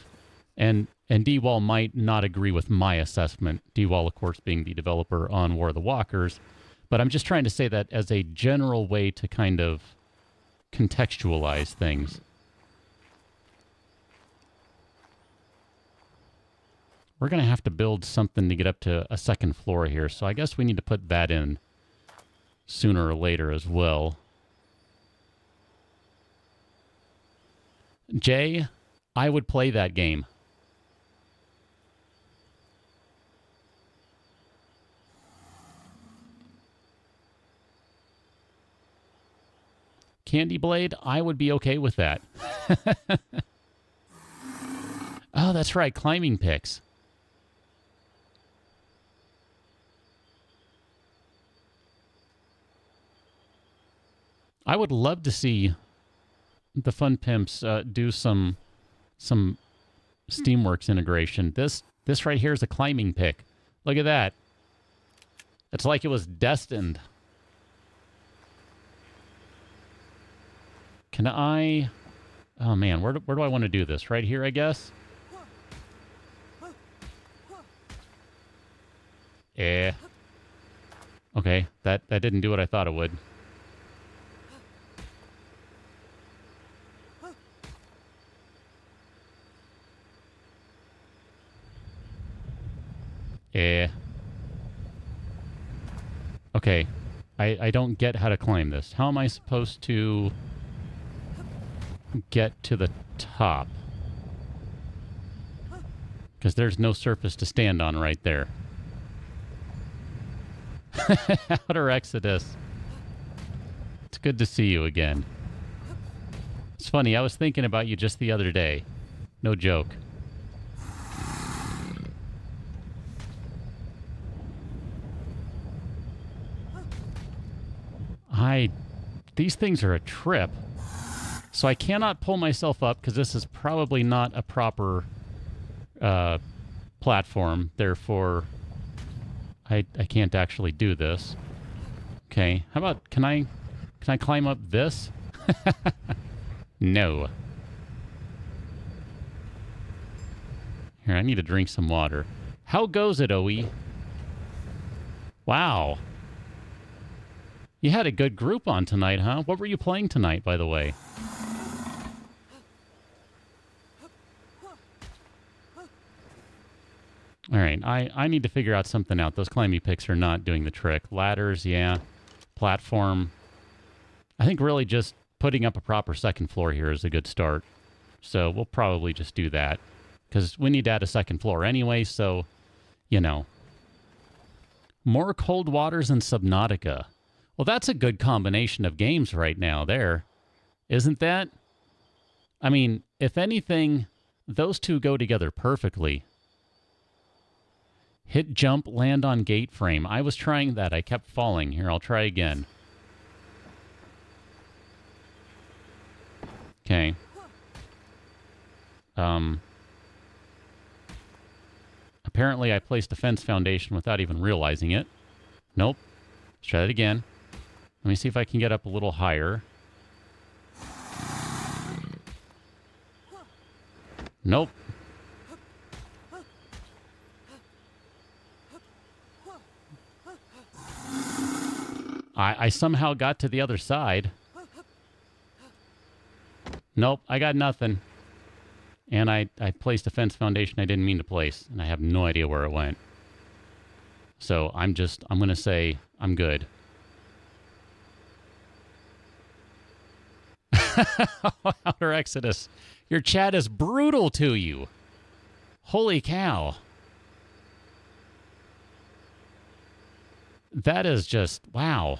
And D-Wall might not agree with my assessment. D-Wall, of course, being the developer on War of the Walkers. But I'm just trying to say that as a general way to kind of contextualize things. We're going to have to build something to get up to a second floor here, so I guess we need to put that in sooner or later as well. Jay, I would play that game. Candy Blade, I would be okay with that. Oh, that's right, climbing picks. I would love to see the Fun Pimps do some Steamworks integration. This right here is a climbing pick. Look at that. It's like it was destined. Can I... Oh, man, where do I want to do this? Right here, I guess? Okay, that didn't do what I thought it would. Okay, I don't get how to climb this. How am I supposed to get to the top? Because there's no surface to stand on right there. Outer Exodus. It's good to see you again. It's funny, I was thinking about you just the other day. No joke. These things are a trip. So I cannot pull myself up because this is probably not a proper platform. Therefore, I can't actually do this. Okay, how about, can I climb up this? No. Here, I need to drink some water. How goes it, OE? Wow. You had a good group on tonight, huh? What were you playing tonight, by the way? All right, I need to figure out something out. Those climbing picks are not doing the trick. Ladders, yeah. Platform. I think really just putting up a proper second floor here is a good start. So we'll probably just do that. Because we need to add a second floor anyway, so, you know. More Cold Waters and Subnautica. Well, that's a good combination of games right now there. Isn't that? I mean, if anything, those two go together perfectly. Hit jump, land on gate frame. I was trying that. I kept falling. Here, I'll try again. Okay. Apparently I placed a fence foundation without even realizing it. Nope. Let's try that again. Let me see if I can get up a little higher. Nope. I somehow got to the other side. Nope, I got nothing. And I placed a fence foundation I didn't mean to place, and I have no idea where it went. So I'm going to say I'm good. Outer Exodus, your chat is brutal to you. Holy cow. That is just, wow.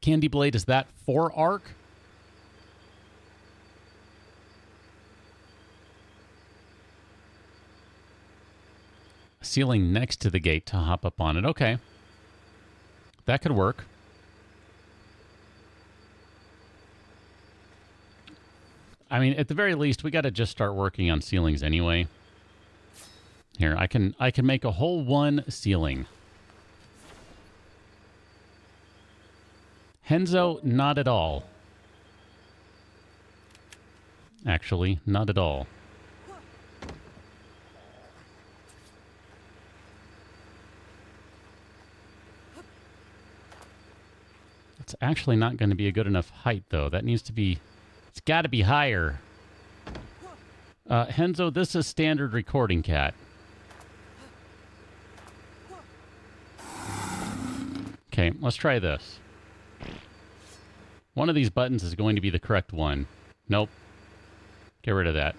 Candy Blade, is that for ARK? Ceiling next to the gate to hop up on it. Okay. That could work. I mean, at the very least, we got to just start working on ceilings anyway. Here, I can make a whole one ceiling. Henzo, not at all. Actually, not at all. It's actually not going to be a good enough height, though. That needs to be... It's got to be higher. Henzo, this is standard recording cat. Okay, let's try this. One of these buttons is going to be the correct one. Nope. Get rid of that.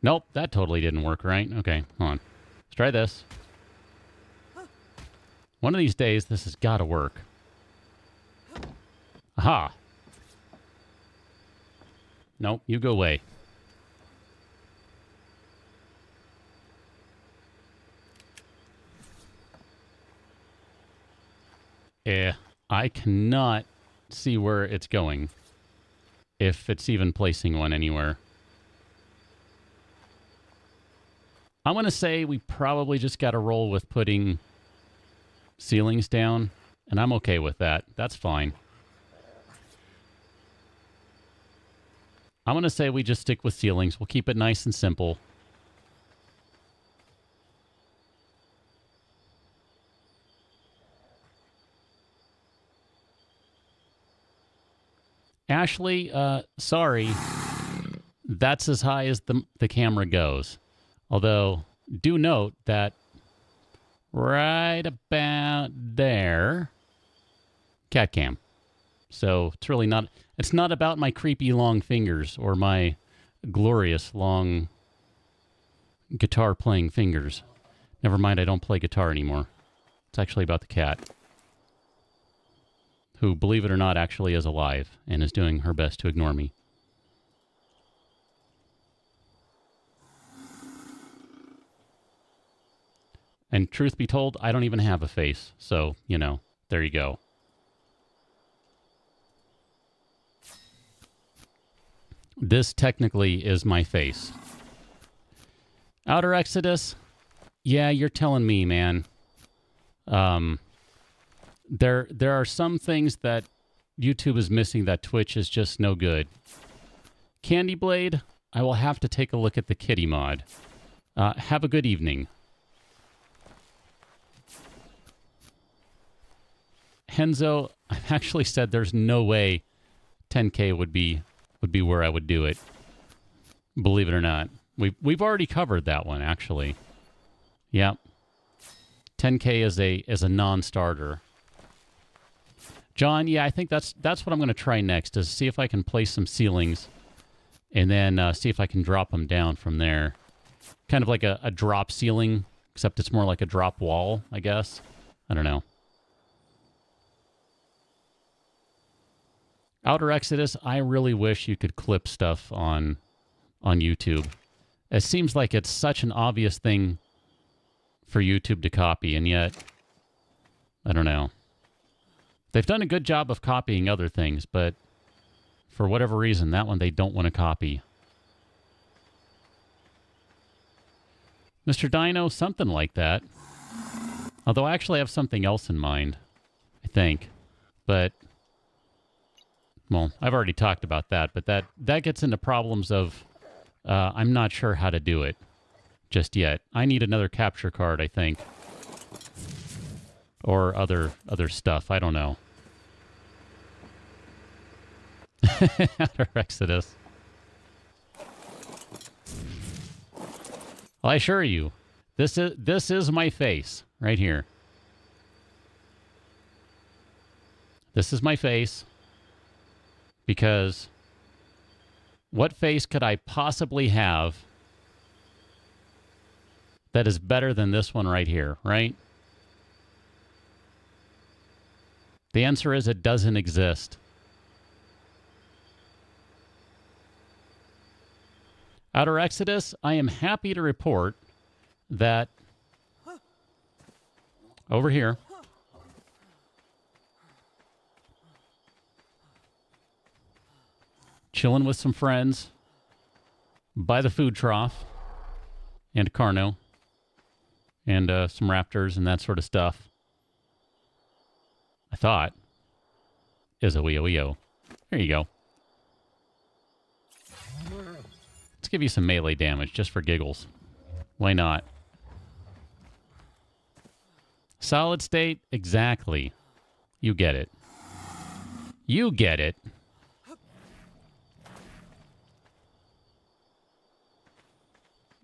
Nope, that totally didn't work right. Okay, hold on. Let's try this. One of these days, this has got to work. Aha! Nope, you go away. I cannot see where it's going. If it's even placing one anywhere. I'm going to say we probably just got to roll with putting ceilings down, and I'm okay with that. That's fine. I'm going to say we just stick with ceilings. We'll keep it nice and simple. Ashley, sorry. That's as high as the camera goes. Although, do note that right about there, cat cam. So it's really not, it's not about my creepy long fingers or my glorious long guitar playing fingers. Never mind, I don't play guitar anymore. It's actually about the cat, who, believe it or not, actually is alive and is doing her best to ignore me. And truth be told, I don't even have a face. So, you know, there you go. This technically is my face. Outer Exodus? Yeah, you're telling me, man. There are some things that YouTube is missing that Twitch is just no good. Candy Blade, I will have to take a look at the kitty mod. Have a good evening. Henzo, I've actually said there's no way 10K would be where I would do it. Believe it or not. We've already covered that one, actually. Yep. 10K is a non-starter. John, yeah, I think that's what I'm going to try next, is see if I can place some ceilings and then see if I can drop them down from there. Kind of like a drop ceiling, except it's more like a drop wall, I guess. I don't know. Outer Exodus, I really wish you could clip stuff on YouTube. It seems like it's such an obvious thing for YouTube to copy, and yet, I don't know. They've done a good job of copying other things, but for whatever reason, that one they don't want to copy. Mr. Dino, something like that. Although I actually have something else in mind, I think. But, well, I've already talked about that, but that gets into problems of I'm not sure how to do it just yet. I need another capture card, I think. Or other stuff, I don't know. Outer Exodus. Well, I assure you, this is my face right here. This is my face because what face could I possibly have that is better than this one right here, right? The answer is it doesn't exist. Outer Exodus, I am happy to report that over here, chilling with some friends by the food trough and Carno and some raptors and that sort of stuff. I thought is a wee-o-wee-o. There you go. Let's give you some melee damage just for giggles. Why not? Solid state? Exactly. You get it. You get it.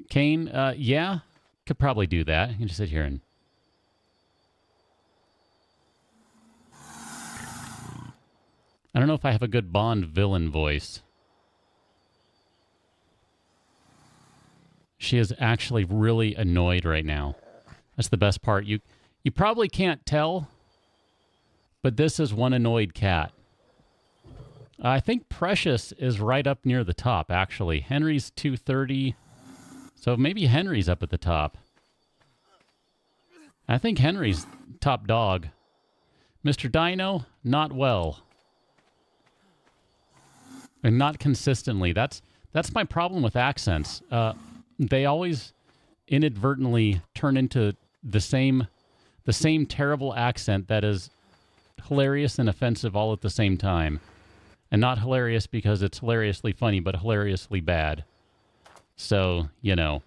Kane, yeah, could probably do that. You can just sit here and... I don't know if I have a good Bond villain voice. She is actually really annoyed right now. That's the best part. You probably can't tell, but this is one annoyed cat. I think Precious is right up near the top, actually. Henry's 230, so maybe Henry's up at the top. I think Henry's top dog. Mr. Dino, not well. And not consistently. That's my problem with accents. They always inadvertently turn into the same terrible accent that is hilarious and offensive all at the same time. And not hilarious because it's hilariously funny, but hilariously bad. So, you know.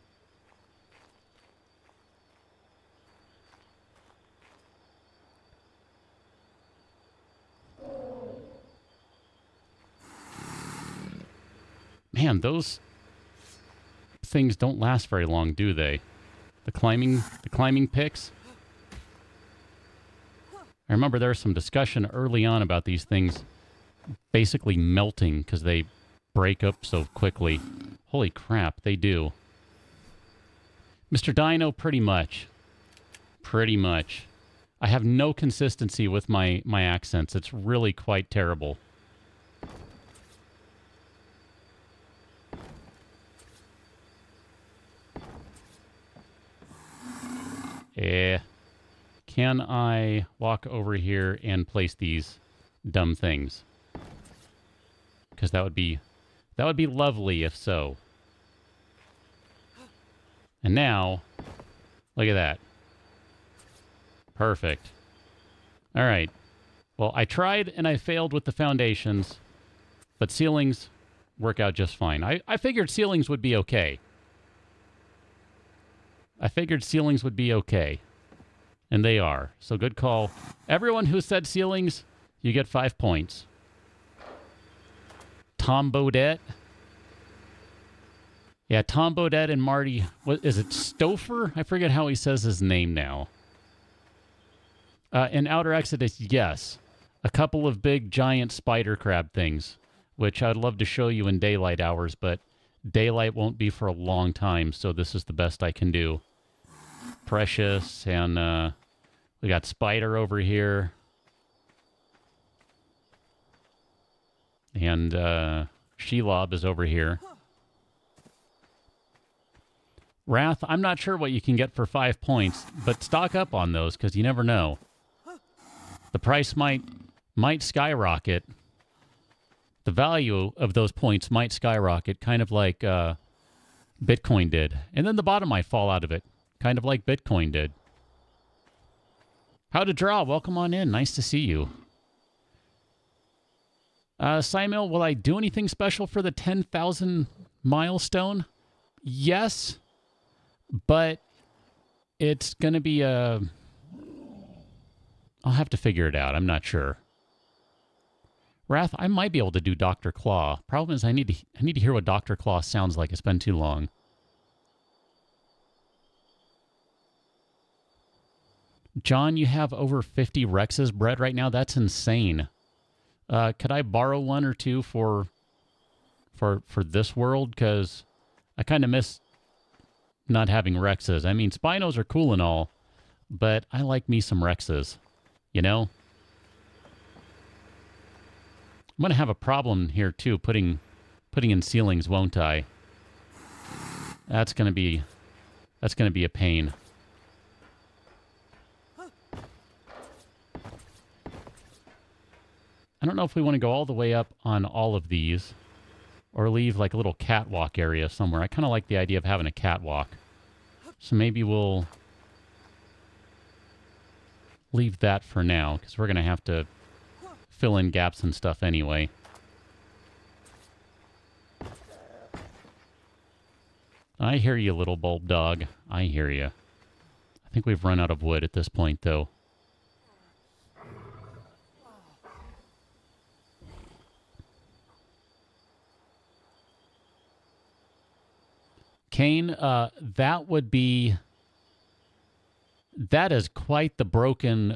Man, those things don't last very long, do they? The climbing picks. I remember there was some discussion early on about these things basically melting because they break up so quickly. Holy crap, they do. Mr. Dino, pretty much. Pretty much. I have no consistency with my accents. It's really quite terrible. Can I walk over here and place these dumb things? Because that would be lovely if so. And now, look at that. Perfect. All right. Well, I tried and I failed with the foundations, but ceilings work out just fine. I figured ceilings would be okay. And they are. So good call. Everyone who said ceilings, you get 5 points. Tom Bodette. Yeah, Tom Bodette and Marty. What is it? Stouffer? I forget how he says his name now. In Outer Exodus, yes. A couple of big, giant spider crab things, which I'd love to show you in daylight hours, but daylight won't be for a long time, so this is the best I can do. Precious, and we got Spider over here. And Shelob is over here. Wrath, I'm not sure what you can get for 5 points, but stock up on those because you never know. The price might skyrocket. The value of those points might skyrocket, kind of like Bitcoin did. And then the bottom might fall out of it, kind of like Bitcoin did. How to draw? Welcome on in. Nice to see you. Simil, will I do anything special for the 10,000 milestone? Yes, but it's going to be a... I'll have to figure it out. I'm not sure. Wrath, I might be able to do Dr. Claw. Problem is I need to hear what Dr. Claw sounds like. It's been too long. John, you have over 50 Rexes bred right now? That's insane. Could I borrow one or two for this world? Because I kind of miss not having Rexes. I mean, Spinos are cool and all, but I like me some Rexes, you know? I'm going to have a problem here, too, putting in ceilings, won't I? That's going to be a pain. I don't know if we want to go all the way up on all of these or leave like a little catwalk area somewhere. I kind of like the idea of having a catwalk. So maybe we'll leave that for now because we're going to have to fill in gaps and stuff anyway. I hear you, little bulb dog. I hear you. I think we've run out of wood at this point, though. Kane, that would be... That is quite the broken...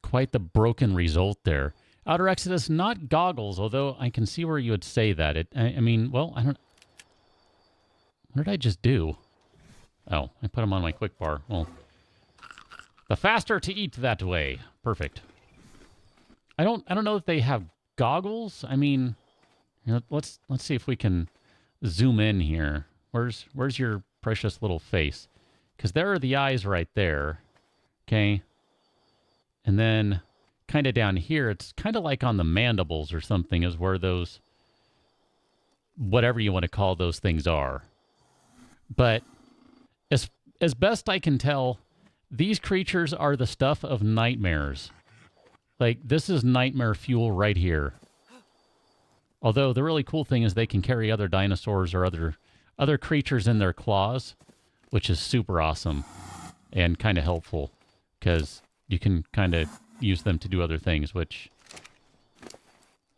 quite the broken result there. Outer Exodus, not goggles, although I can see where you would say that. I mean, well, I don't... What did I just do? Oh, I put them on my quick bar. Well, the faster to eat that way. Perfect. I don't know if they have goggles. I mean, you know, let's see if we can zoom in here. Where's your precious little face? Because there are the eyes right there. Okay. And then kind of down here, it's kind of like on the mandibles or something is where those, whatever you want to call those things are. But as best I can tell, these creatures are the stuff of nightmares. Like, this is nightmare fuel right here. Although the really cool thing is they can carry other dinosaurs or other creatures in their claws, which is super awesome and kind of helpful because you can kind of use them to do other things, which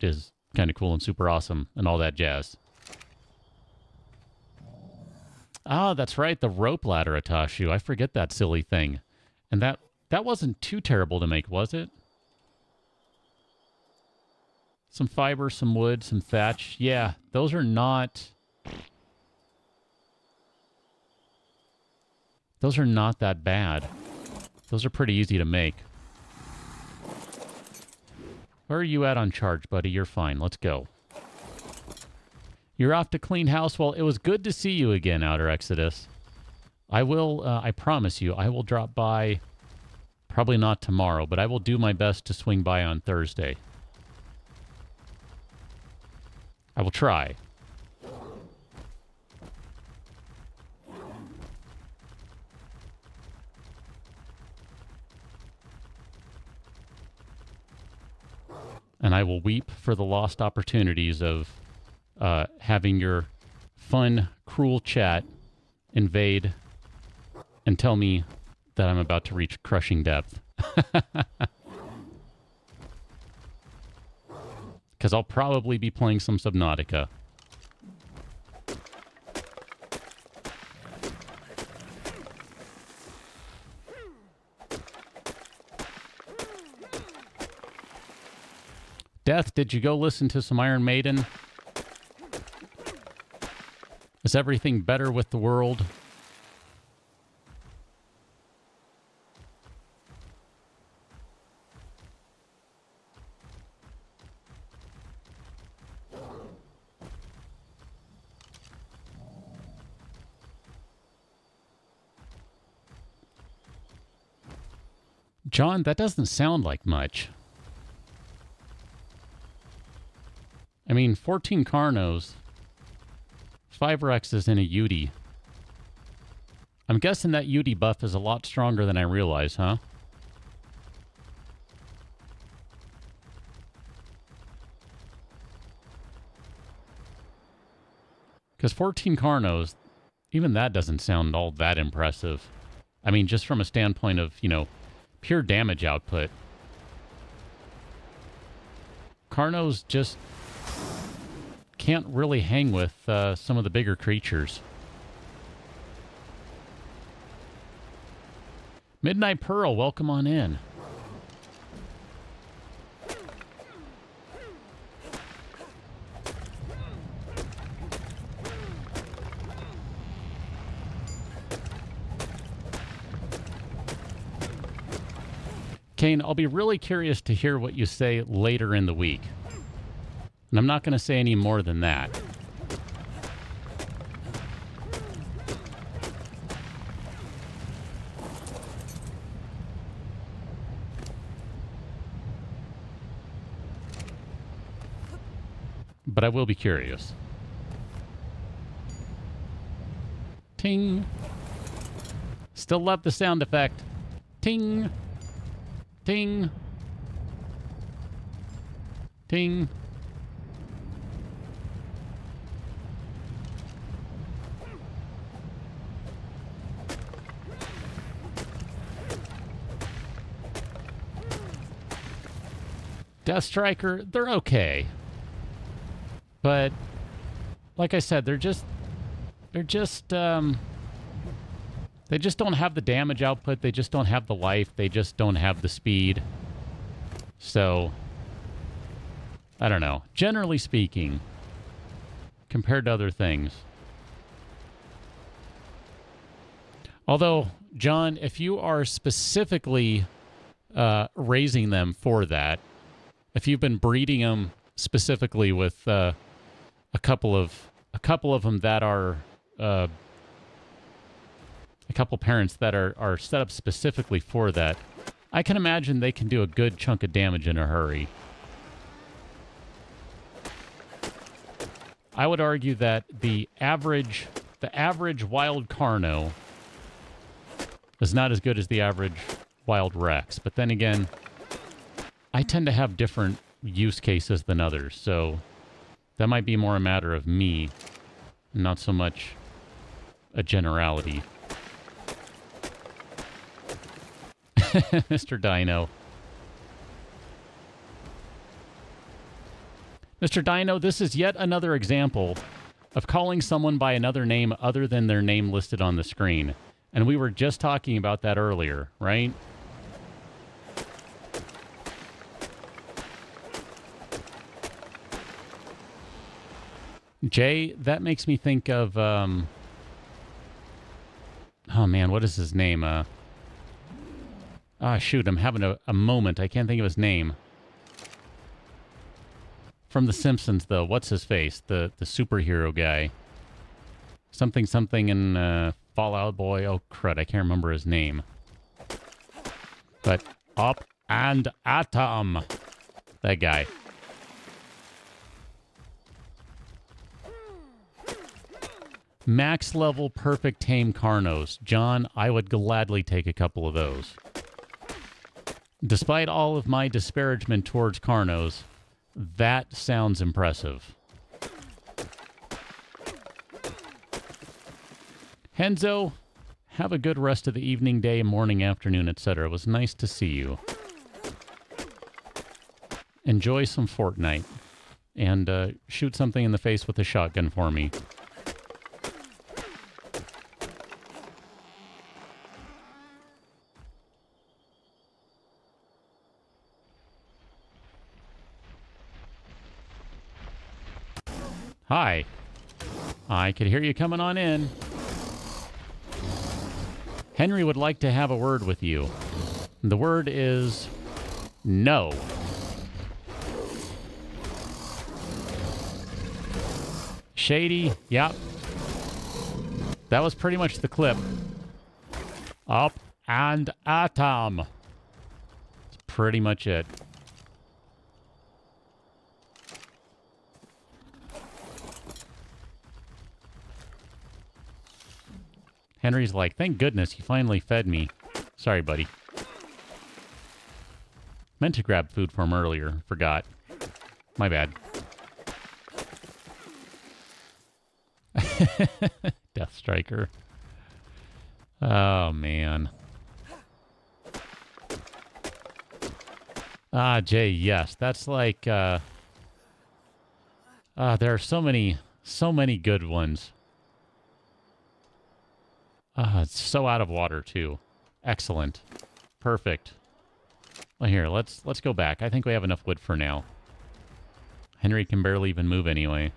is kind of cool and super awesome and all that jazz. Ah, that's right, the rope ladder, Atashu. I forget that silly thing. And that wasn't too terrible to make, was it? Some fiber, some wood, some thatch. Yeah, those are not... Those are not that bad. Those are pretty easy to make. Where are you at on charge, buddy? You're fine. Let's go. You're off to clean house. Well, it was good to see you again, Outer Exodus. I will, I promise you, I will drop by, probably not tomorrow, but I will do my best to swing by on Thursday. I will try. And I will weep for the lost opportunities of having your fun, cruel chat invade and tell me that I'm about to reach crushing depth. Because I'll probably be playing some Subnautica. Death, did you go listen to some Iron Maiden? Is everything better with the world? John, that doesn't sound like much. I mean, 14 Carnos, 5 Rexes, and a Yudi. I'm guessing that Yudi buff is a lot stronger than I realize, huh? Because 14 Carnos, even that doesn't sound all that impressive. I mean, just from a standpoint of, you know, pure damage output. Carnos just can't really hang with some of the bigger creatures. Midnight Pearl, welcome on in. Kane, I'll be really curious to hear what you say later in the week. And I'm not going to say any more than that. But I will be curious. Ting. Still love the sound effect. Ting. Ting. Ting. Death Striker, they're okay. But like I said, they just don't have the damage output, they just don't have the life, they just don't have the speed. So I don't know. Generally speaking, compared to other things. Although, John, if you are specifically raising them for that, if you've been breeding them specifically with a couple of them that are a couple parents that are set up specifically for that, I can imagine they can do a good chunk of damage in a hurry. I would argue that the average wild Carno is not as good as the average wild Rex. But then again, I tend to have different use cases than others, so that might be more a matter of me, not so much a generality. Mr. Dino. Mr. Dino, this is yet another example of calling someone by another name other than their name listed on the screen. And we were just talking about that earlier, right? Jay, that makes me think of, oh man, what is his name? Shoot, I'm having a moment. I can't think of his name. From The Simpsons, though. What's his face? The superhero guy. Something in Fallout Boy. Oh, crud, I can't remember his name. But Up and Atom. That guy. Max level perfect tame Carnos. John, I would gladly take a couple of those. Despite all of my disparagement towards Carnos, that sounds impressive. Henzo, have a good rest of the evening, day, morning, afternoon, etc. It was nice to see you. Enjoy some Fortnite. And shoot something in the face with a shotgun for me. Hi. I could hear you coming on in. Henry would like to have a word with you. The word is no. Shady, yep. That was pretty much the clip. Up and Atom. pretty much it. Henry's like, thank goodness you finally fed me. Sorry, buddy. Meant to grab food from earlier. Forgot. My bad. Death Striker. Oh, man. Ah, Jay, yes. That's like, there are so many good ones. It's so out of water, too. Excellent. Perfect. Well, here, let's go back. I think we have enough wood for now. Henry can barely even move anyway.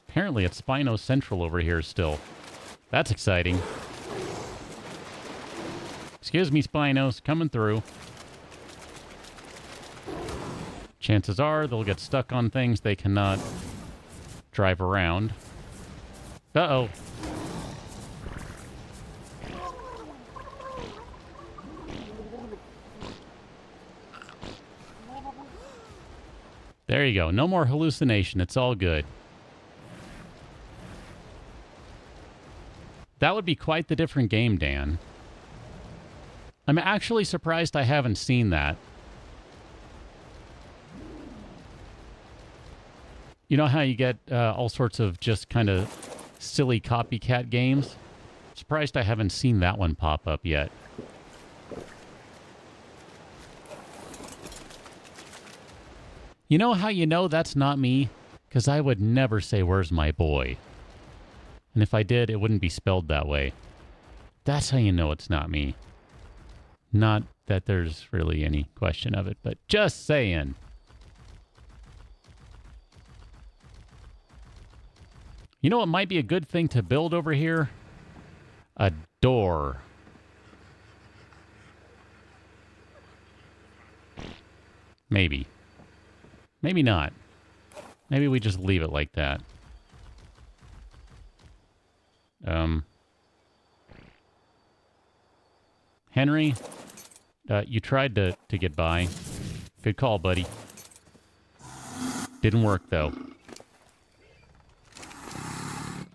Apparently it's Spino Central over here still. That's exciting. Excuse me, Spinos, coming through. Chances are they'll get stuck on things they cannot drive around. Uh-oh. There you go. No more hallucination. It's all good. That would be quite the different game, Dan. I'm actually surprised I haven't seen that. You know how you get all sorts of just kind of silly copycat games? Surprised I haven't seen that one pop up yet. You know how you know that's not me? Because I would never say, "Where's my boy?" And if I did, it wouldn't be spelled that way. That's how you know it's not me. Not that there's really any question of it, but just saying. You know what might be a good thing to build over here? A door. Maybe. Maybe not. Maybe we just leave it like that. Henry, you tried to get by. Good call, buddy. Didn't work, though.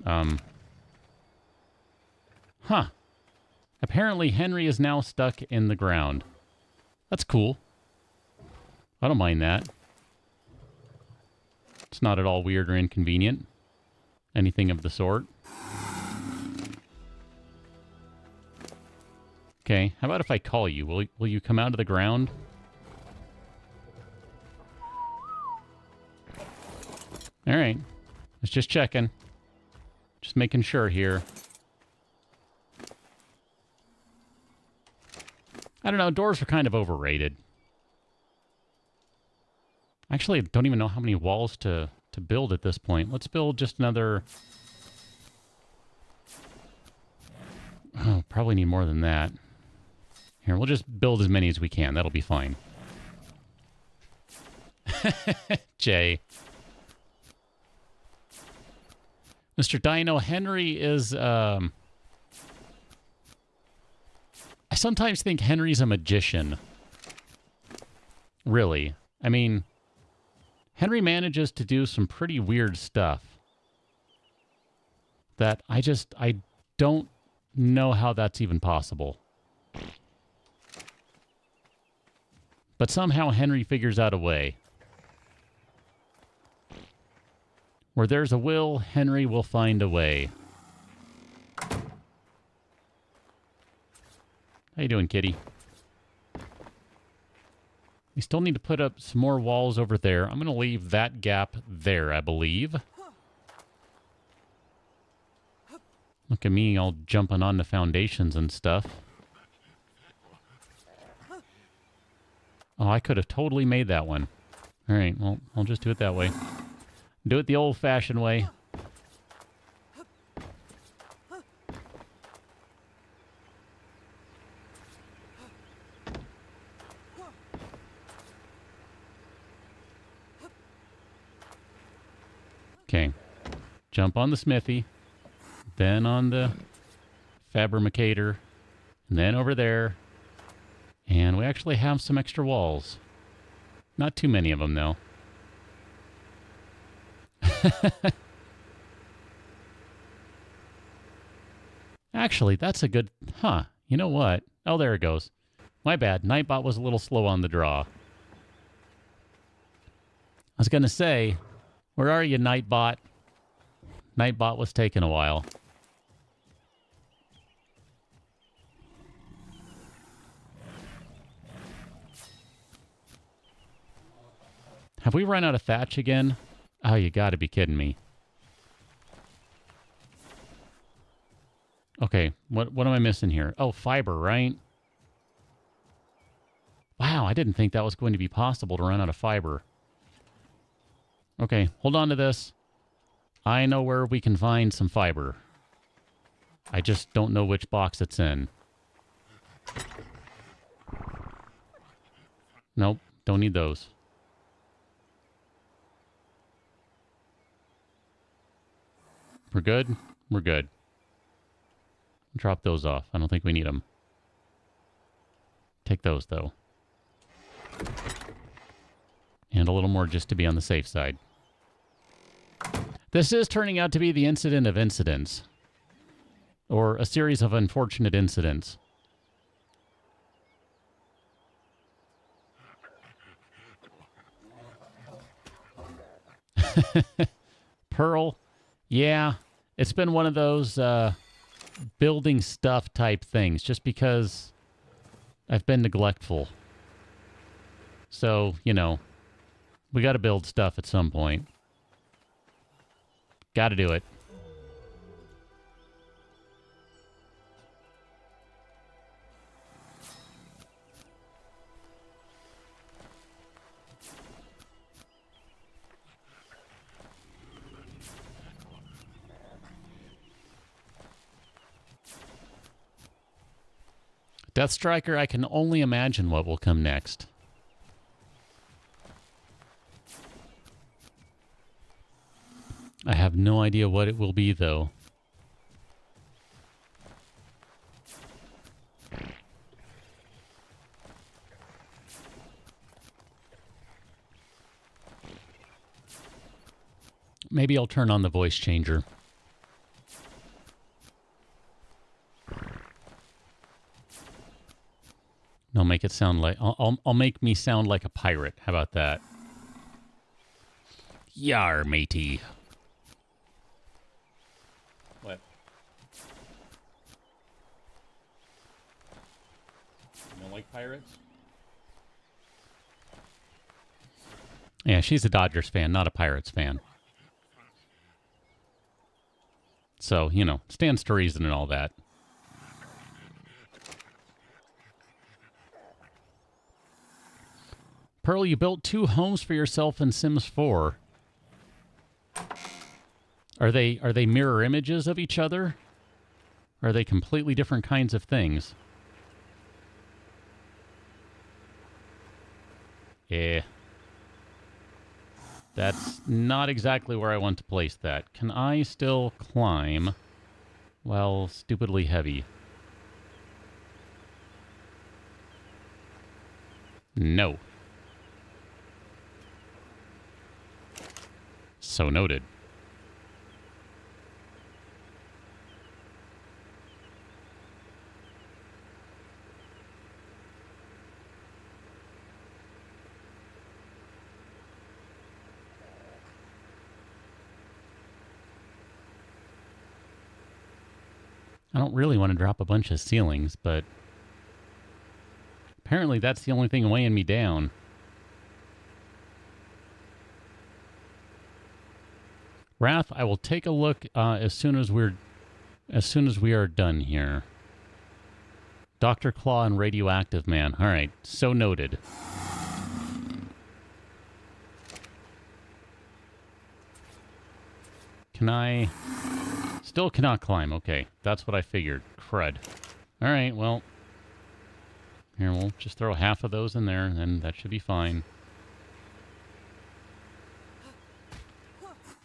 Huh. Apparently Henry is now stuck in the ground. That's cool. I don't mind that. It's not at all weird or inconvenient. Anything of the sort. Okay, how about if I call you? Will you come out of the ground? All right. Was just checking. Just making sure here. I don't know, doors are kind of overrated. Actually, I don't even know how many walls to build at this point. Let's build just another... Oh, probably need more than that. Here, we'll just build as many as we can. That'll be fine. Jay. Mr. Dino, Henry is... I sometimes think Henry's a magician. Really. I mean, Henry manages to do some pretty weird stuff that I don't know how that's even possible. But somehow Henry figures out a way. Where there's a will, Henry will find a way. How you doing, kitty? We still need to put up some more walls over there. I'm going to leave that gap there, I believe. Look at me all jumping on the foundations and stuff. Oh, I could have totally made that one. All right, well, I'll just do it that way. Do it the old-fashioned way. Okay. Jump on the smithy. Then on the fabricator. And then over there. And we actually have some extra walls. Not too many of them, though. Actually, that's a good... Huh. You know what? Oh, there it goes. My bad. Nightbot was a little slow on the draw. I was going to say, where are you, Nightbot? Nightbot was taking a while. Have we run out of thatch again? Oh, you gotta be kidding me. Okay, what am I missing here? Oh, fiber, right? Wow, I didn't think that was going to be possible to run out of fiber. Okay, hold on to this. I know where we can find some fiber. I just don't know which box it's in. Nope, don't need those. We're good? We're good. Drop those off. I don't think we need them. Take those, though. And a little more just to be on the safe side. This is turning out to be the incident of incidents. Or a series of unfortunate incidents. Pearl. Yeah, it's been one of those building stuff type things, just because I've been neglectful. So, you know, we got to build stuff at some point. Got to do it. Death Striker, I can only imagine what will come next. I have no idea what it will be, though. Maybe I'll turn on the voice changer. I'll make it sound like... I'll make me sound like a pirate. How about that? Yar, matey. What? You don't like pirates? Yeah, she's a Dodgers fan, not a Pirates fan. So, you know, stands to reason and all that. Pearl, you built 2 homes for yourself in Sims 4. Are they mirror images of each other? Or are they completely different kinds of things? Yeah. That's not exactly where I want to place that. Can I still climb? Well, stupidly heavy. No. So noted. I don't really want to drop a bunch of ceilings, but apparently that's the only thing weighing me down. Wrath, I will take a look as soon as we are done here. Dr. Claw and Radioactive Man. All right, so noted. Can I... Still cannot climb. Okay, that's what I figured. Crud. All right, well... Here, we'll just throw half of those in there, and then that should be fine.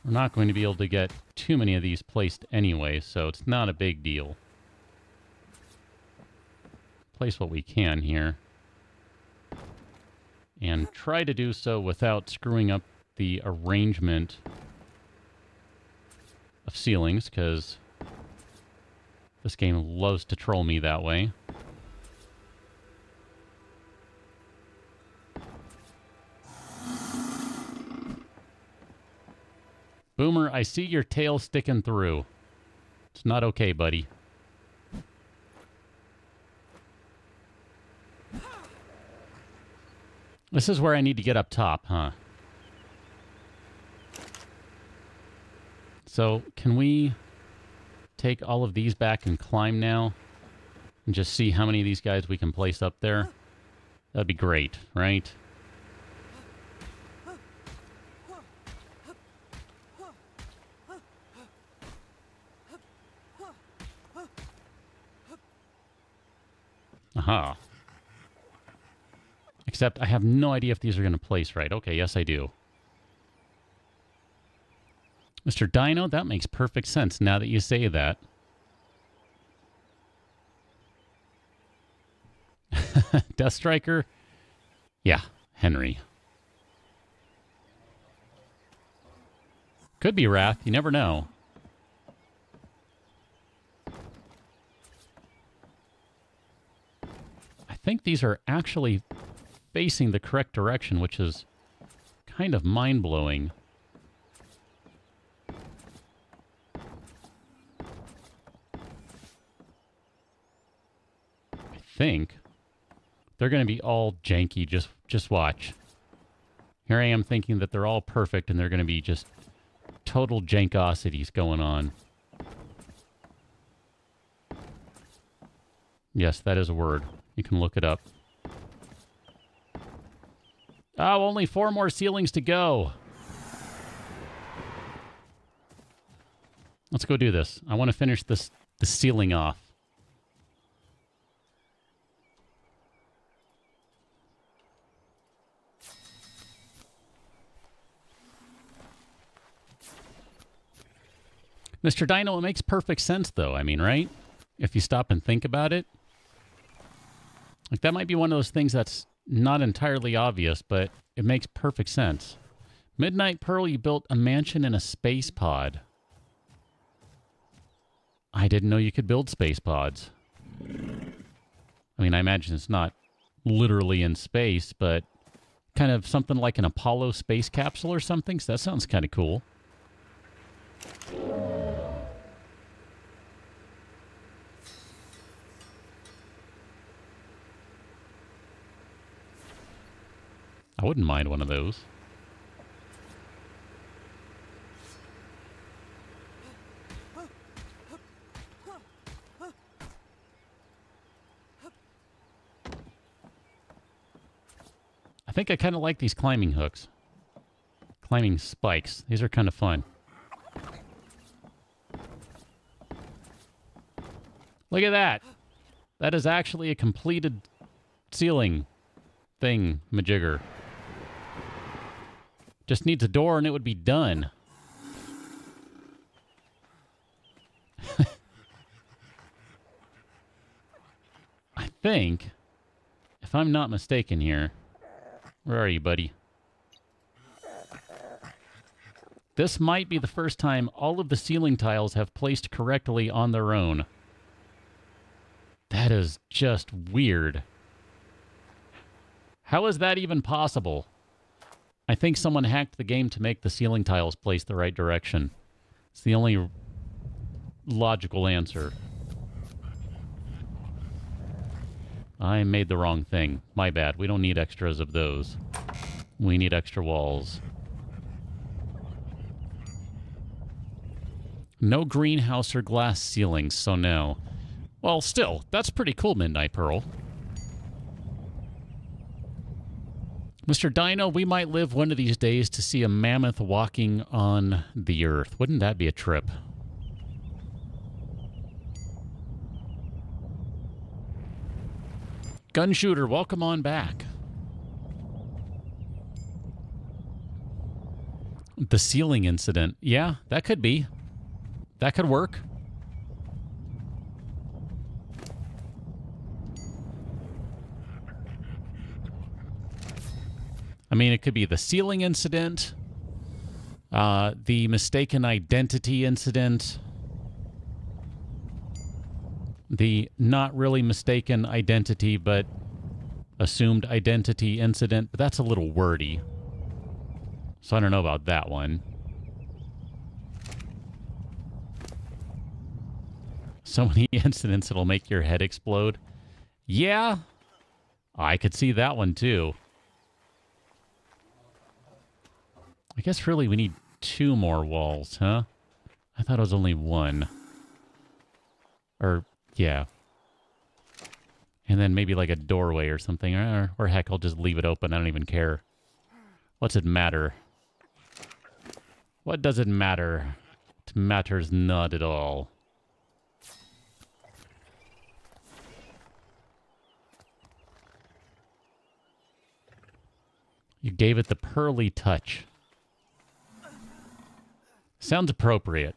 We're not going to be able to get too many of these placed anyway, so it's not a big deal. Place what we can here. And try to do so without screwing up the arrangement of ceilings, because this game loves to troll me that way. Boomer, I see your tail sticking through. It's not okay, buddy. This is where I need to get up top, huh? So, can we take all of these back and climb now? And just see how many of these guys we can place up there? That'd be great, right? Aha. Except I have no idea if these are going to place right. Okay, yes I do. Mr. Dino, that makes perfect sense now that you say that. Death Striker? Yeah, Henry. Could be Wrath, you never know. I think these are actually facing the correct direction, which is kind of mind-blowing. I think they're going to be all janky. Just watch. Here I am thinking that they're all perfect, and they're going to be just total jankosities going on. Yes, that is a word. You can look it up. Oh, only 4 more ceilings to go. Let's go do this. I want to finish the ceiling off. Mr. Dino, it makes perfect sense, though. I mean, right? If you stop and think about it. Like, that might be one of those things that's not entirely obvious, but it makes perfect sense. Midnight Pearl, you built a mansion in a space pod. I didn't know you could build space pods. I mean, I imagine it's not literally in space, but kind of something like an Apollo space capsule or something. So that sounds kind of cool. I wouldn't mind one of those. I think I kind of like these climbing hooks. Climbing spikes. These are kind of fun. Look at that. That is actually a completed ceiling thing, majigger. Just needs a door and it would be done. I think, if I'm not mistaken here, where are you, buddy? This might be the first time all of the ceiling tiles have placed correctly on their own. That is just weird. How is that even possible? I think someone hacked the game to make the ceiling tiles place the right direction. It's the only logical answer. I made the wrong thing. My bad. We don't need extras of those. We need extra walls. No greenhouse or glass ceilings, so no. Well, still, that's pretty cool, Midnight Pearl. Mr. Dino, we might live one of these days to see a mammoth walking on the Earth. Wouldn't that be a trip? Gunshooter, welcome on back. The ceiling incident. Yeah, that could be. That could work. I mean, it could be the ceiling incident, the mistaken identity incident, the not really mistaken identity, but assumed identity incident. But that's a little wordy. So I don't know about that one. So many incidents it'll make your head explode. Yeah, I could see that one too. I guess really we need 2 more walls, huh? I thought it was only 1. Or, yeah. And then maybe like a doorway or something. Or heck, I'll just leave it open. I don't even care. What's it matter? What does it matter? It matters not at all. You gave it the pearly touch. Sounds appropriate.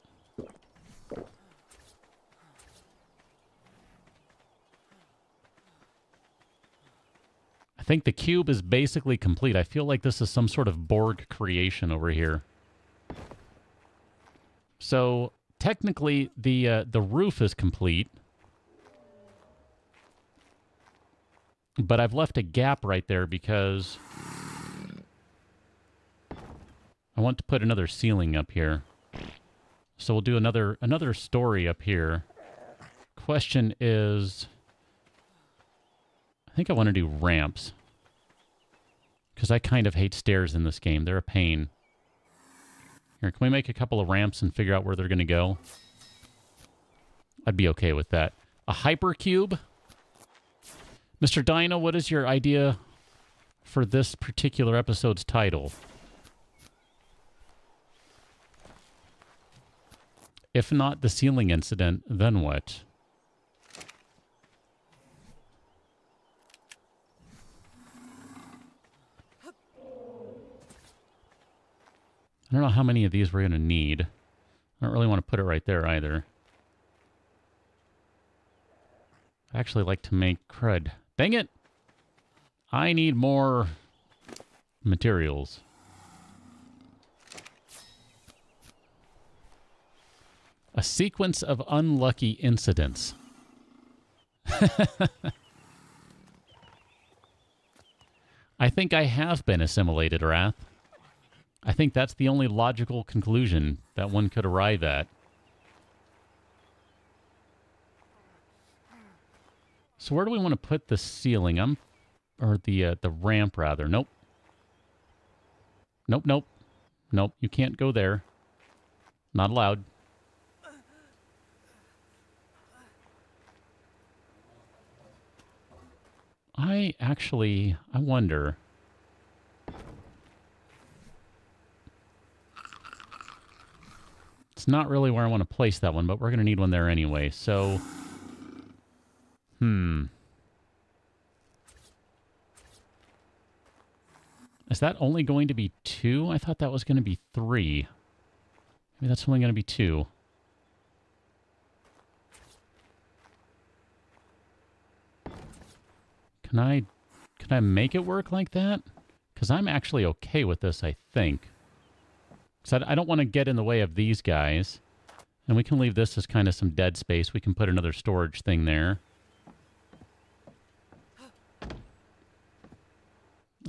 I think the cube is basically complete. I feel like this is some sort of Borg creation over here. So technically, the roof is complete, but I've left a gap right there because I want to put another ceiling up here. So we'll do another story up here. Question is, I think I want to do ramps because I kind of hate stairs in this game. They're a pain. Here, can we make a couple of ramps and figure out where they're going to go? I'd be okay with that. A hypercube? Mr. Dino, what is your idea for this particular episode's title? If not the ceiling incident, then what? I don't know how many of these we're going to need. I don't really want to put it right there either. I actually like to make crud. Dang it! I need more materials. A sequence of unlucky incidents. I think I have been assimilated, Wrath. I think that's the only logical conclusion that one could arrive at. So where do we want to put the ceiling? Or the ramp, rather. Nope. Nope, nope. Nope, you can't go there. Not allowed. I wonder. It's not really where I want to place that one, but we're going to need one there anyway, so... Is that only going to be 2? I thought that was going to be 3. Maybe that's only going to be 2. Can I make it work like that? Because I'm actually okay with this, I think. Because I don't want to get in the way of these guys. And we can leave this as kind of some dead space. We can put another storage thing there.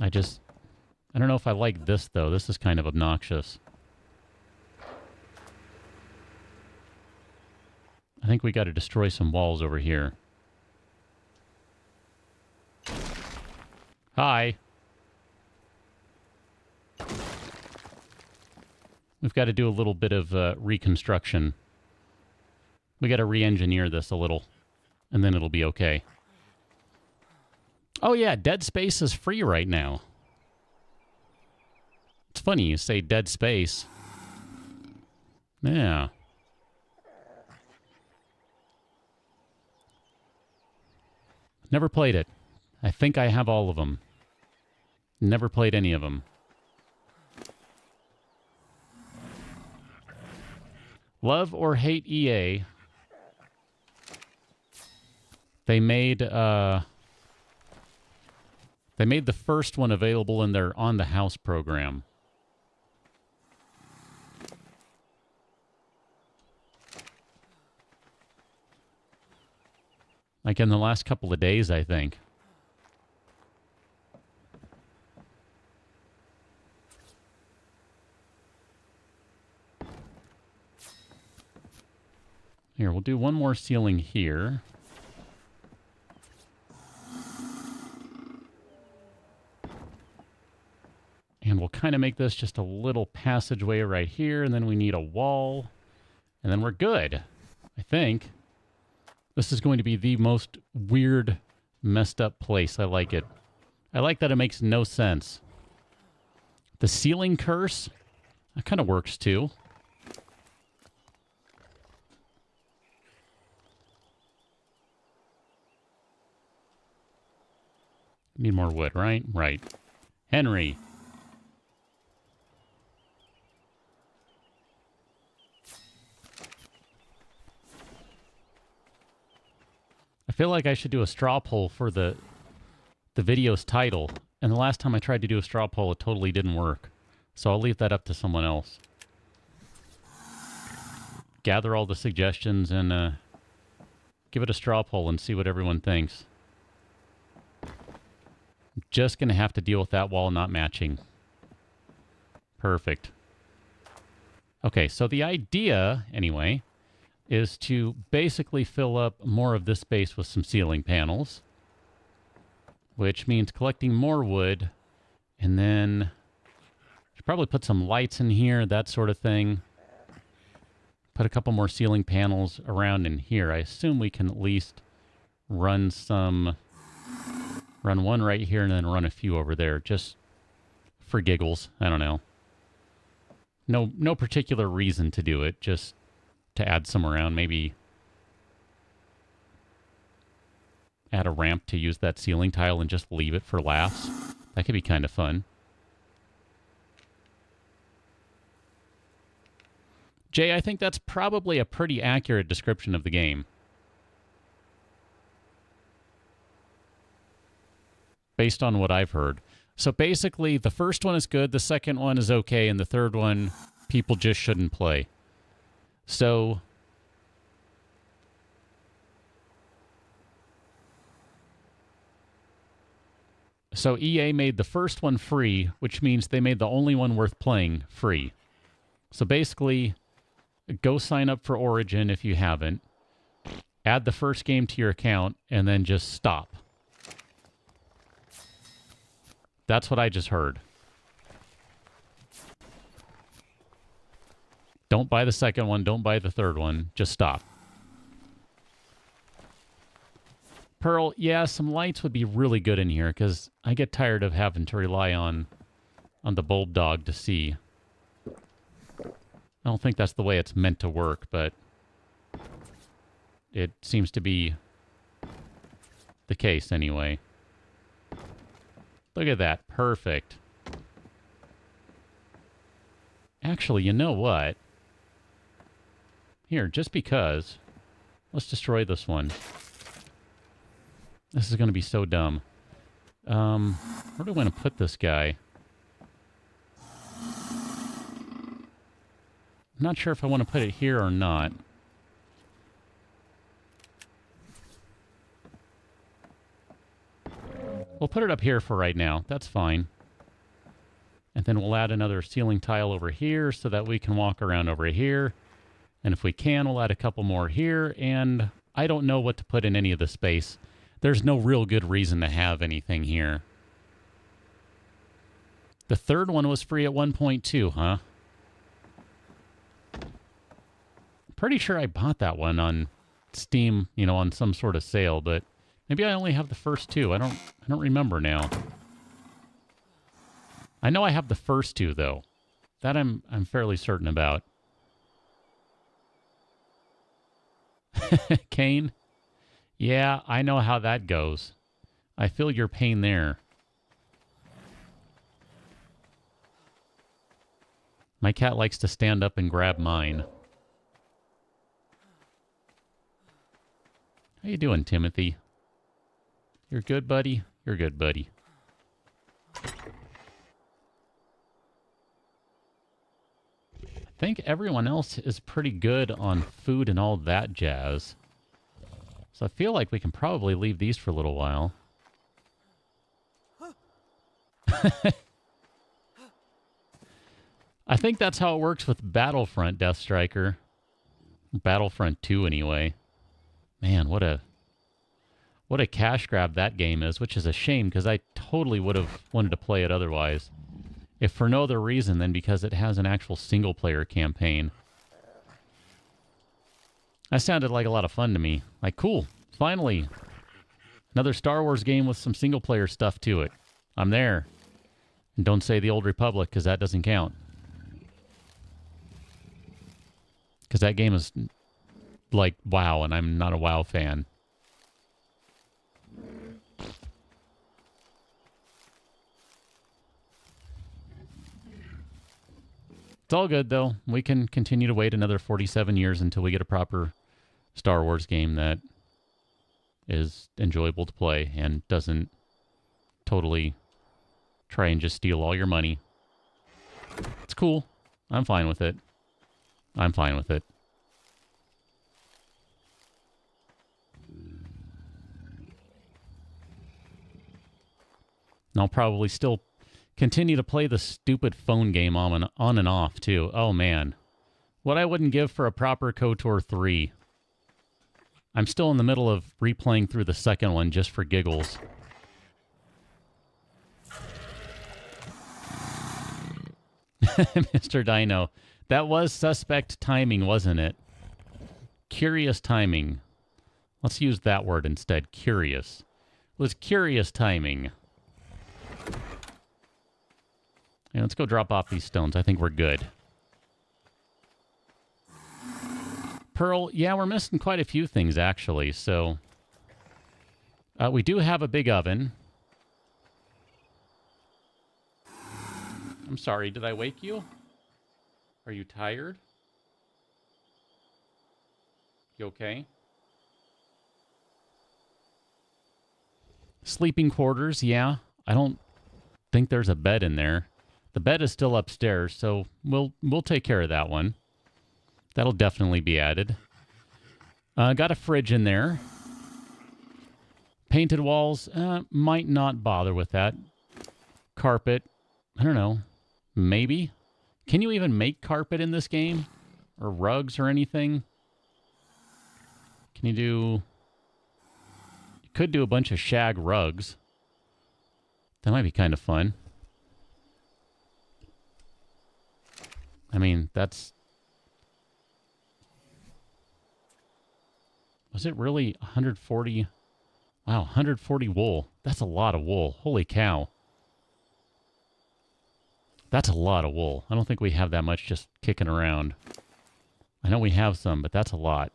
I don't know if I like this, though. This is kind of obnoxious. I think we got to destroy some walls over here. Hi. We've got to do a little bit of reconstruction. We got to re-engineer this a little, and then it'll be okay. Oh yeah, dead space is free right now. It's funny you say dead space. Yeah. Never played it. I think I have all of them. Never played any of them. Love or hate EA, they made the first one available in their On the House program. Like in the last couple of days, I think. Here, we'll do one more ceiling here. And we'll kind of make this just a little passageway right here, and then we need a wall. And then we're good, I think. This is going to be the most weird, messed up place. I like it. I like that it makes no sense. The ceiling curse, that kind of works too. Need more wood, right? Right. Henry. I feel like I should do a straw poll for the video's title. And the last time I tried to do a straw poll, it totally didn't work. So I'll leave that up to someone else. Gather all the suggestions and give it a straw poll and see what everyone thinks. I'm just going to have to deal with that wall not matching. Perfect. Okay, so the idea, anyway, is to basically fill up more of this space with some ceiling panels, which means collecting more wood, and then should probably put some lights in here, that sort of thing. Put a couple more ceiling panels around in here. I assume we can at least run one right here and then run a few over there, just for giggles. I don't know. No particular reason to do it, just to add some around, maybe add a ramp to use that ceiling tile and just leave it for laughs. That could be kind of fun. Jay, I think that's probably a pretty accurate description of the game. Based on what I've heard. So basically, the first one is good, the second one is okay, and the third one, people just shouldn't play. So EA made the first one free, which means they made the only one worth playing free. So basically, go sign up for Origin if you haven't. Add the first game to your account, and then just stop. That's what I just heard. Don't buy the second one. Don't buy the third one. Just stop. Pearl, yeah, some lights would be really good in here because I get tired of having to rely on the bulb dog to see. I don't think that's the way it's meant to work, but it seems to be the case anyway. Look at that. Perfect. Actually, you know what? Here, just because, let's destroy this one. This is going to be so dumb. Where do I want to put this guy? I'm not sure if I want to put it here or not. We'll put it up here for right now. That's fine. And then we'll add another ceiling tile over here so that we can walk around over here. And if we can, we'll add a couple more here. And I don't know what to put in any of the space. There's no real good reason to have anything here. The third one was free at 1.2, huh? Pretty sure I bought that one on Steam, you know, on some sort of sale, but maybe I only have the first two. I don't remember now. I know I have the first two though. That I'm fairly certain about. Kane? Yeah, I know how that goes. I feel your pain there. My cat likes to stand up and grab mine. How you doing, Timothy? You're good, buddy? You're good, buddy. I think everyone else is pretty good on food and all that jazz. So I feel like we can probably leave these for a little while. I think that's how it works with Battlefront, Death Striker. Battlefront 2, anyway. Man, what a cash grab that game is, which is a shame because I totally would have wanted to play it otherwise. If for no other reason than because it has an actual single-player campaign. That sounded like a lot of fun to me. Like, cool, finally. Another Star Wars game with some single-player stuff to it. I'm there. And don't say the Old Republic, because that doesn't count. Because that game is like WoW, and I'm not a WoW fan. It's all good, though. We can continue to wait another 47 years until we get a proper Star Wars game that is enjoyable to play and doesn't totally try and just steal all your money. It's cool. I'm fine with it. I'm fine with it. And I'll probably still continue to play the stupid phone game on and off, too. Oh, man. What I wouldn't give for a proper KOTOR 3. I'm still in the middle of replaying through the second one just for giggles. Mr. Dino. That was suspect timing, wasn't it? Curious timing. Let's use that word instead. Curious. It was curious timing. Yeah, let's go drop off these stones. I think we're good. Pearl, yeah, we're missing quite a few things, actually. So, we do have a big oven. I'm sorry, did I wake you? Are you tired? You okay? Sleeping quarters, yeah. I don't think there's a bed in there. The bed is still upstairs, so we'll take care of that one. That'll definitely be added. Got a fridge in there. Painted walls, might not bother with that. Carpet, I don't know. Maybe? Can you even make carpet in this game? Or rugs or anything? Can you do... You could do a bunch of shag rugs. That might be kind of fun. I mean, that's... Was it really 140? Wow, 140 wool. That's a lot of wool. Holy cow. That's a lot of wool. I don't think we have that much just kicking around. I know we have some, but that's a lot.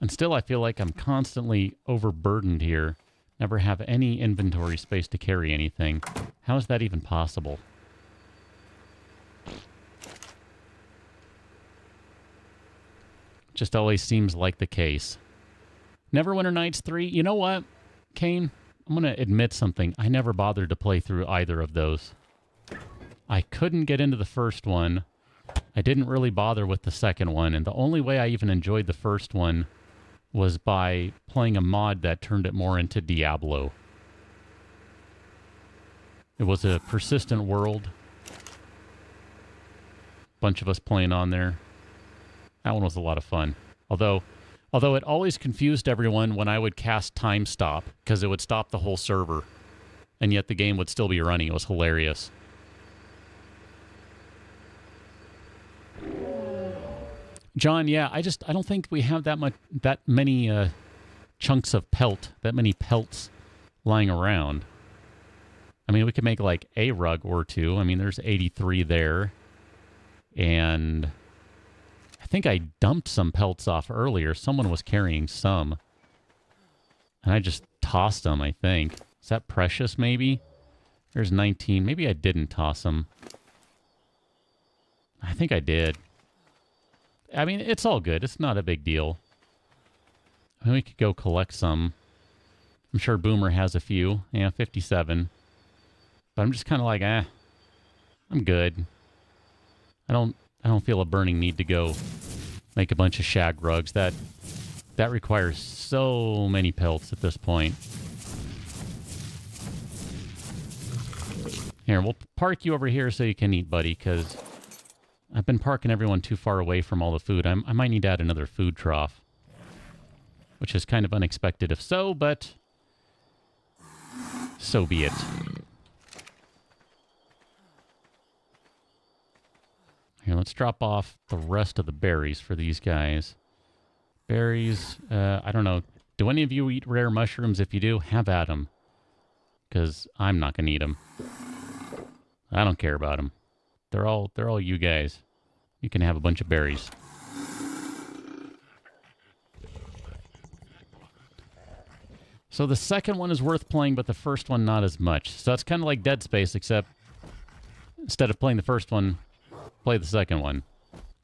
And still, I feel like I'm constantly overburdened here. Never have any inventory space to carry anything. How is that even possible? Just always seems like the case. Neverwinter Nights 3. You know what, Kane? I'm going to admit something. I never bothered to play through either of those. I couldn't get into the first one. I didn't really bother with the second one. And the only way I even enjoyed the first one was by playing a mod that turned it more into Diablo. It was a persistent world. Bunch of us playing on there. That one was a lot of fun. Although it always confused everyone when I would cast time stop, because it would stop the whole server. And yet the game would still be running. It was hilarious. John, yeah, I don't think we have that many chunks of pelt, that many pelts lying around. I mean, we could make like a rug or two. I mean, there's 83 there. And I think I dumped some pelts off earlier. Someone was carrying some. And I just tossed them, I think. Is that precious, maybe? There's 19. Maybe I didn't toss them. I think I did. I mean, it's all good. It's not a big deal. I mean, we could go collect some. I'm sure Boomer has a few. Yeah, 57. But I'm just kind of like, I'm good. I don't feel a burning need to go make a bunch of shag rugs. That requires so many pelts at this point. Here, we'll park you over here so you can eat, buddy, because I've been parking everyone too far away from all the food. I might need to add another food trough, which is kind of unexpected if so, but so be it. Here, let's drop off the rest of the berries for these guys. Berries, I don't know. Do any of you eat rare mushrooms? If you do, have at them. Because I'm not going to eat them. I don't care about them. They're all you guys. You can have a bunch of berries. So the second one is worth playing, but the first one not as much. So it's kind of like Dead Space, except instead of playing the first one, play the second one.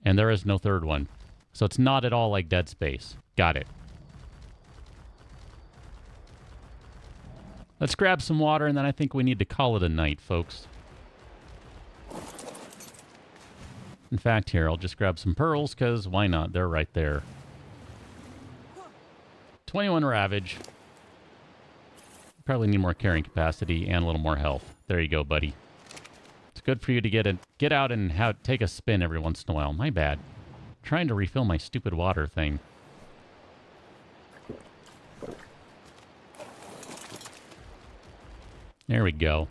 And there is no third one. So it's not at all like Dead Space. Got it. Let's grab some water, and then I think we need to call it a night, folks. In fact, here, I'll just grab some pearls, because why not? They're right there. 21 Ravage. Probably need more carrying capacity and a little more health. There you go, buddy. It's good for you to get out and take a spin every once in a while. My bad. I'm trying to refill my stupid water thing. There we go.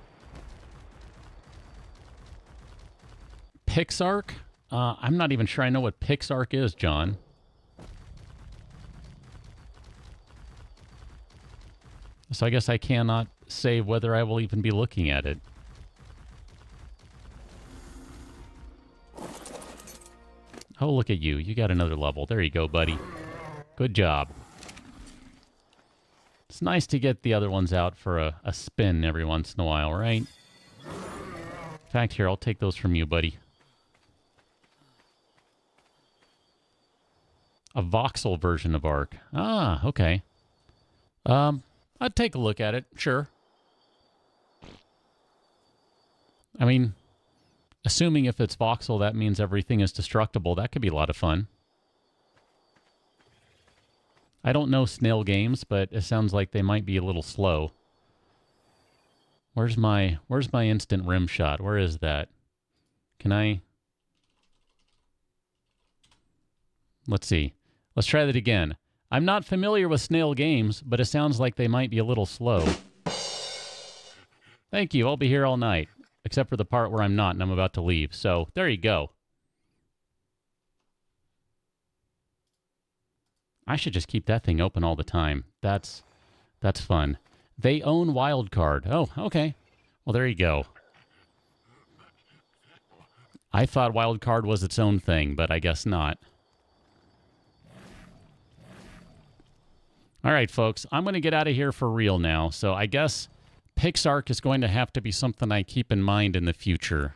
Pixark? I'm not even sure I know what Pixark is, John. So I guess I cannot say whether I will even be looking at it. Oh, look at you. You got another level. There you go, buddy. Good job. It's nice to get the other ones out for a spin every once in a while, right? In fact, here, I'll take those from you, buddy. A voxel version of ARK. Ah, okay. I'd take a look at it, sure. I mean, assuming if it's voxel, that means everything is destructible. That could be a lot of fun. I don't know snail games, but it sounds like they might be a little slow. Where's my instant rim shot? Where is that? Can I? Let's see. Let's try that again. I'm not familiar with snail games, but it sounds like they might be a little slow. Thank you. I'll be here all night, except for the part where I'm not and I'm about to leave. So there you go. I should just keep that thing open all the time. That's fun. They own Wildcard. Oh, okay. Well, there you go. I thought Wildcard was its own thing, but I guess not. All right, folks, I'm going to get out of here for real now. So I guess Pixark is going to have to be something I keep in mind in the future.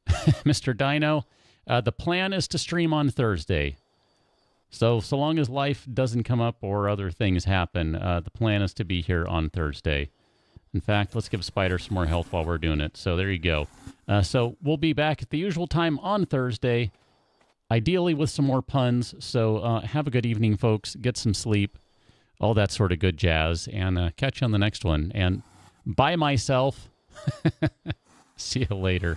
Mr. Dino, the plan is to stream on Thursday. So long as life doesn't come up or other things happen, the plan is to be here on Thursday. In fact, let's give Spider some more health while we're doing it. So there you go. So we'll be back at the usual time on Thursday. Ideally with some more puns, so have a good evening, folks. Get some sleep, all that sort of good jazz, and catch you on the next one. And bye myself. See you later.